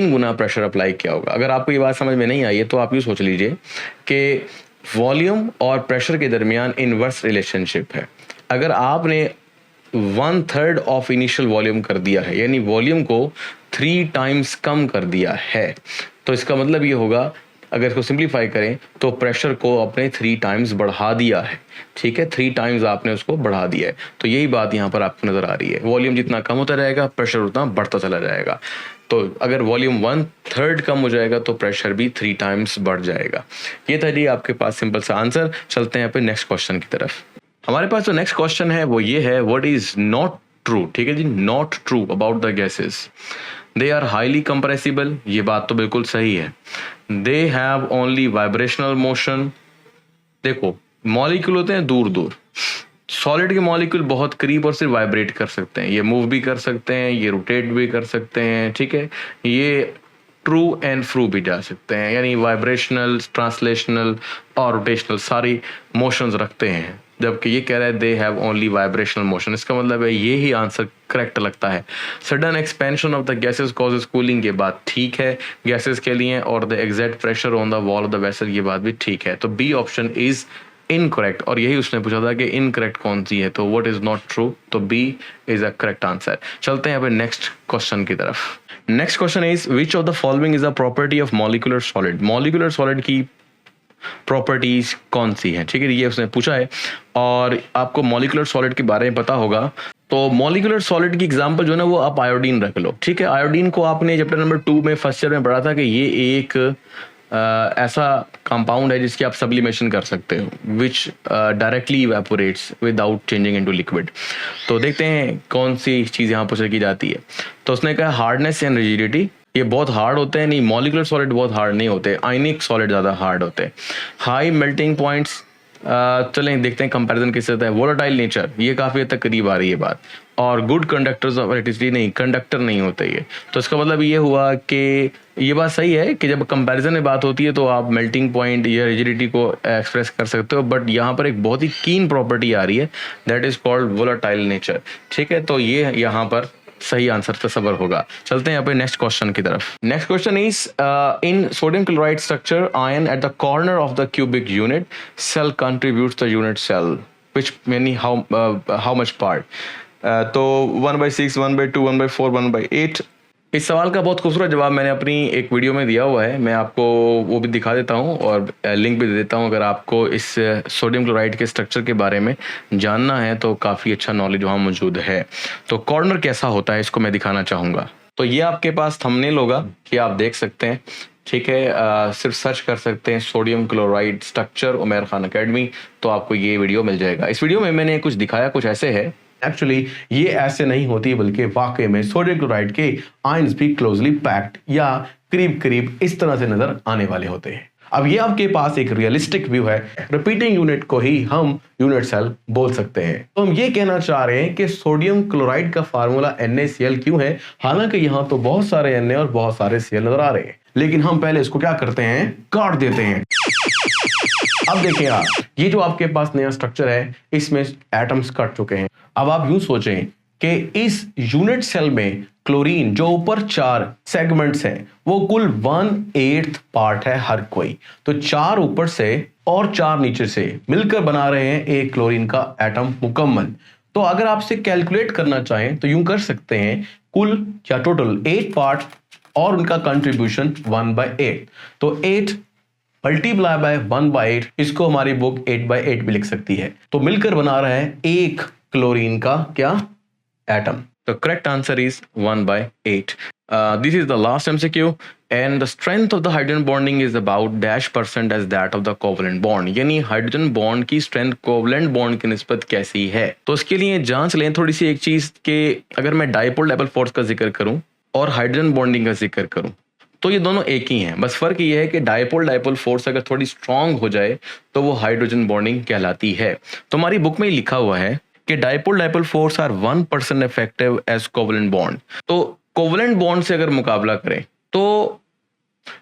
गुना प्रेशर अप्लाई किया होगा। अगर आपको ये बात समझ में नहीं आई है तो आप यूँ सोच लीजिए कि वॉल्यूम और प्रेशर के दरमियान इनवर्स रिलेशनशिप है। अगर आपने 1/3 ऑफ इनिशियल वॉल्यूम कर दिया है, यानी वॉल्यूम को 3 टाइम्स कम कर दिया है, तो इसका मतलब ये होगा, अगर इसको सिंप्लीफाई करें तो प्रेशर को अपने 3 टाइम्स बढ़ा दिया है। ठीक है, 3 टाइम्स आपने उसको बढ़ा दिया है। तो यही बात यहाँ पर आपको नजर आ रही है, वॉल्यूम जितना कम होता रहेगा प्रेशर उतना बढ़ता चला जाएगा। तो अगर वॉल्यूम 1/3 कम हो जाएगा तो प्रेशर भी 3 टाइम्स बढ़ जाएगा। ये था जी आपके पास सिंपल सा आंसर। चलते हैं अपने नेक्स्ट क्वेश्चन की तरफ। हमारे पास जो नेक्स्ट क्वेश्चन है वो ये है, व्हाट इज नॉट ट्रू। ठीक है जी, not true about the gases. They are highly compressible, ये बात तो बिल्कुल सही है। They have only vibrational motion. देखो मॉलिक्यूल होते हैं दूर दूर, सॉलिड के मॉलिक्यूल बहुत करीब और सिर्फ वाइब्रेट कर सकते हैं, ये मूव भी कर सकते हैं, ये रोटेट भी कर सकते हैं। ठीक है, ये ट्रू एंड फ्रू भी जा सकते हैं, यानी वाइब्रेशनल, ट्रांसलेशनल और रोटेशनल सारी मोशंस रखते हैं। जबकि ये कह रहा है they have only vibrational motion, इसका मतलब है ये ही आंसर करेक्ट लगता है। Sudden expansion of the gases causes cooling, ये बात ठीक है गैसेस के लिए, और the exact pressure on the wall of the vessel, ये बात भी ठीक है। तो बी ऑप्शन इज इनकरेक्ट, और यही उसने पूछा था कि इनकरेक्ट कौन सी है, तो व्हाट इज नॉट ट्रू, तो B is a correct answer. चलते हैं अब नेक्स्ट क्वेश्चन की तरफ। Next question is which of the following is a property of molecular solid. Molecular solid की प्रॉपर्टीज कौन सी हैं, ठीक है, ये उसने पूछा है। और आपको मॉलिक्यूलर सॉलिड के बारे में पता होगा, तो मॉलिक्यूलर सॉलिड की एग्जांपल जो है ना वो आप आयोडीन रख लो। ठीक है, आयोडीन को आपने चैप्टर नंबर 2 में फर्स्ट ईयर में पढ़ा था कि ये एक ऐसा कंपाउंड है जिसकी आप सब्लिमेशन कर सकते हो, विच directly evaporates without changing into liquid. तो देखते हैं कौन सी चीज़ यहाँ पूछ की जाती है। तो उसने कहा हार्डनेस एंड रिजिडिटी, ये बहुत हार्ड होते हैं, नहीं मॉलिक्यूलर सॉलिड बहुत हार्ड नहीं होते, आयनिक सॉलिड ज़्यादा हार्ड होते हैं। हाई मेल्टिंग पॉइंट्स, चलें देखते हैं कंपैरिजन किससे होता है। वोलेटाइल नेचर, ये काफ़ी हद तक करीब आ रही है बात। और गुड कंडक्टर्स ऑफ इलेक्ट्रिसिटी, नहीं कंडक्टर नहीं होते ये। तो इसका मतलब ये हुआ कि ये बात सही है कि जब कंपैरिजन में बात होती है तो आप मेल्टिंग पॉइंट या रिजिडिटी को एक्सप्रेस कर सकते हो, बट यहाँ पर एक बहुत ही कीन प्रॉपर्टी आ रही है, that is called volatile nature. ठीक है, तो ये यहाँ पर सही आंसर तस्वर होगा। चलते हैं यहाँ पे नेक्स्ट क्वेश्चन की तरफ। Next question is in sodium chloride structure ion at the corner of the cubic unit cell contributes the unit cell which many how much part. तो 1/6, 1/2, 1/4, 1/8। इस सवाल का बहुत खूबसूरत जवाब मैंने अपनी एक वीडियो में दिया हुआ है, मैं आपको वो भी दिखा देता हूँ और लिंक भी दे देता हूँ। अगर आपको इस सोडियम क्लोराइड के स्ट्रक्चर के बारे में जानना है तो काफ़ी अच्छा नॉलेज वहाँ मौजूद है। तो कॉर्नर कैसा होता है इसको मैं दिखाना चाहूँगा। तो ये आपके पास थंबनेल होगा कि आप देख सकते हैं। ठीक है, सिर्फ सर्च कर सकते हैं sodium chloride structure Umair Khan academy, तो आपको ये वीडियो मिल जाएगा। इस वीडियो में मैंने कुछ दिखाया कुछ ऐसे है, एक्चुअली ये ऐसे नहीं होती बल्कि वाकई में सोडियम क्लोराइड के आयंस भी क्लोजली पैक्ड या करीब करीब इस तरह से नजर आने वाले होते हैं। अब ये आपके पास एक रियलिस्टिक व्यू है, रिपीटिंग यूनिट को ही हम यूनिट सेल बोल सकते हैं। तो हम ये कहना चाह रहे हैं कि सोडियम क्लोराइड का फार्मूला NaCl क्यों है, हालांकि यहाँ तो बहुत सारे Na और बहुत सारे Cl नजर आ रहे हैं, लेकिन हम पहले इसको क्या करते हैं, काट देते हैं। अब देखिए आप, ये जो आपके पास नया स्ट्रक्चर है इसमें एटम्स कट चुके हैं। अब आप यूं सोचें कि इस यूनिट सेल में क्लोरीन जो ऊपर 4 सेगमेंट्स हैं वो कुल 1/8 पार्ट है हर कोई, तो 4 ऊपर से और 4 नीचे से मिलकर बना रहे हैं एक क्लोरीन का एटम मुकम्मल। तो अगर आपसे कैलकुलेट करना चाहें तो यूं कर सकते हैं, कुल या टोटल 8 पार्ट और उनका कंट्रीब्यूशन 1/8, तो 8 मल्टीप्लाई बाय 1/8, इसको हमारी बुक 8/8 भी लिख सकती है। तो मिलकर बना रहा है एक क्लोरीन का क्या atom. The correct answer is 1/8. This is the last MCQ and the strength of the hydrogen bonding is about -% as that of the covalent bond. यानी हाइड्रोजन बॉन्ड की स्ट्रेंथ कोवलेंट बॉन्ड की निस्बत कैसी है। तो इसके लिए जांच लें थोड़ी सी एक चीज के, अगर मैं डाइपोल डाइपोल फोर्स का जिक्र करूं और हाइड्रोजन बॉन्डिंग का जिक्र करूं तो ये दोनों एक ही हैं, बस फर्क ये है कि डाइपोल डाइपोल फोर्स अगर थोड़ी स्ट्रांग हो जाए तो वो हाइड्रोजन बॉन्डिंग कहलाती है। तो हमारी बुक में लिखा हुआ है कि dipole dipole force are 1% effective as covalent bond. तो कोवलेंट बॉन्ड से अगर मुकाबला करें तो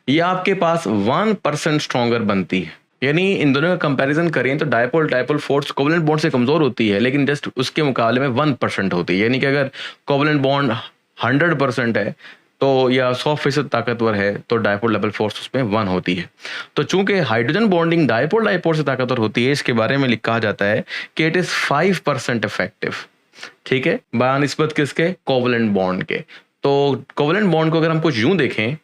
ये आपके पास 1% स्ट्रॉन्गर बनती है। यानी इन दोनों का कंपैरिजन करें तो dipole dipole force covalent bond से कमजोर होती है, लेकिन जस्ट उसके मुकाबले में 1% होती है। यानी कि अगर कोवलेंट बॉन्ड 100% है तो या 100% ताकतवर है तो डायपोल डायपोल फोर्स उसमें 1 होती है। तो चूंकि हाइड्रोजन बॉन्डिंग डायपोल डायपोल से ताकतवर होती है, इसके बारे में कहा जाता है कि इट इज 5% इफेक्टिव। ठीक है, बानिस्बत किसके? कोवलेंट बॉन्ड के। तो कोवलेंट बॉन्ड को अगर हम कुछ यूं देखें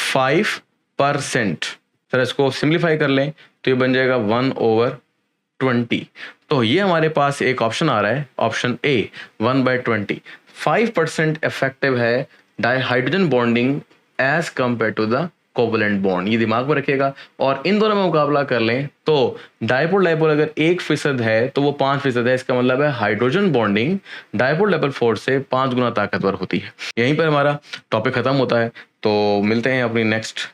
5%, सर इसको सिंप्लीफाई कर लें तो ये बन जाएगा 1/20। तो ये हमारे पास एक ऑप्शन आ रहा है, ऑप्शन ए 1/20। 5% इफेक्टिव है hydrogen bonding as compare to the covalent bond, ये दिमाग में रखिएगा। और इन दोनों में मुकाबला कर लें तो डायपोल डायपोल अगर 1% है तो वो 5% है। इसका मतलब है hydrogen bonding dipole dipole force से 5 गुना ताकतवर होती है। यहीं पर हमारा टॉपिक खत्म होता है। तो मिलते हैं अपनी नेक्स्ट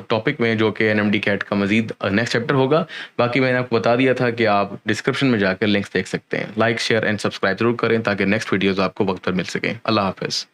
टॉपिक में, जो कि एनएमडी कैट का मजीद नेक्स्ट चैप्टर होगा। बाकी मैंने आपको बता दिया था कि आप डिस्क्रिप्शन में जाकर लिंक्स देख सकते हैं। लाइक शेयर एंड सब्सक्राइब जरूर करें ताकि नेक्स्ट वीडियोस आपको वक्त पर मिल सकें। अल्लाह हाफिज़।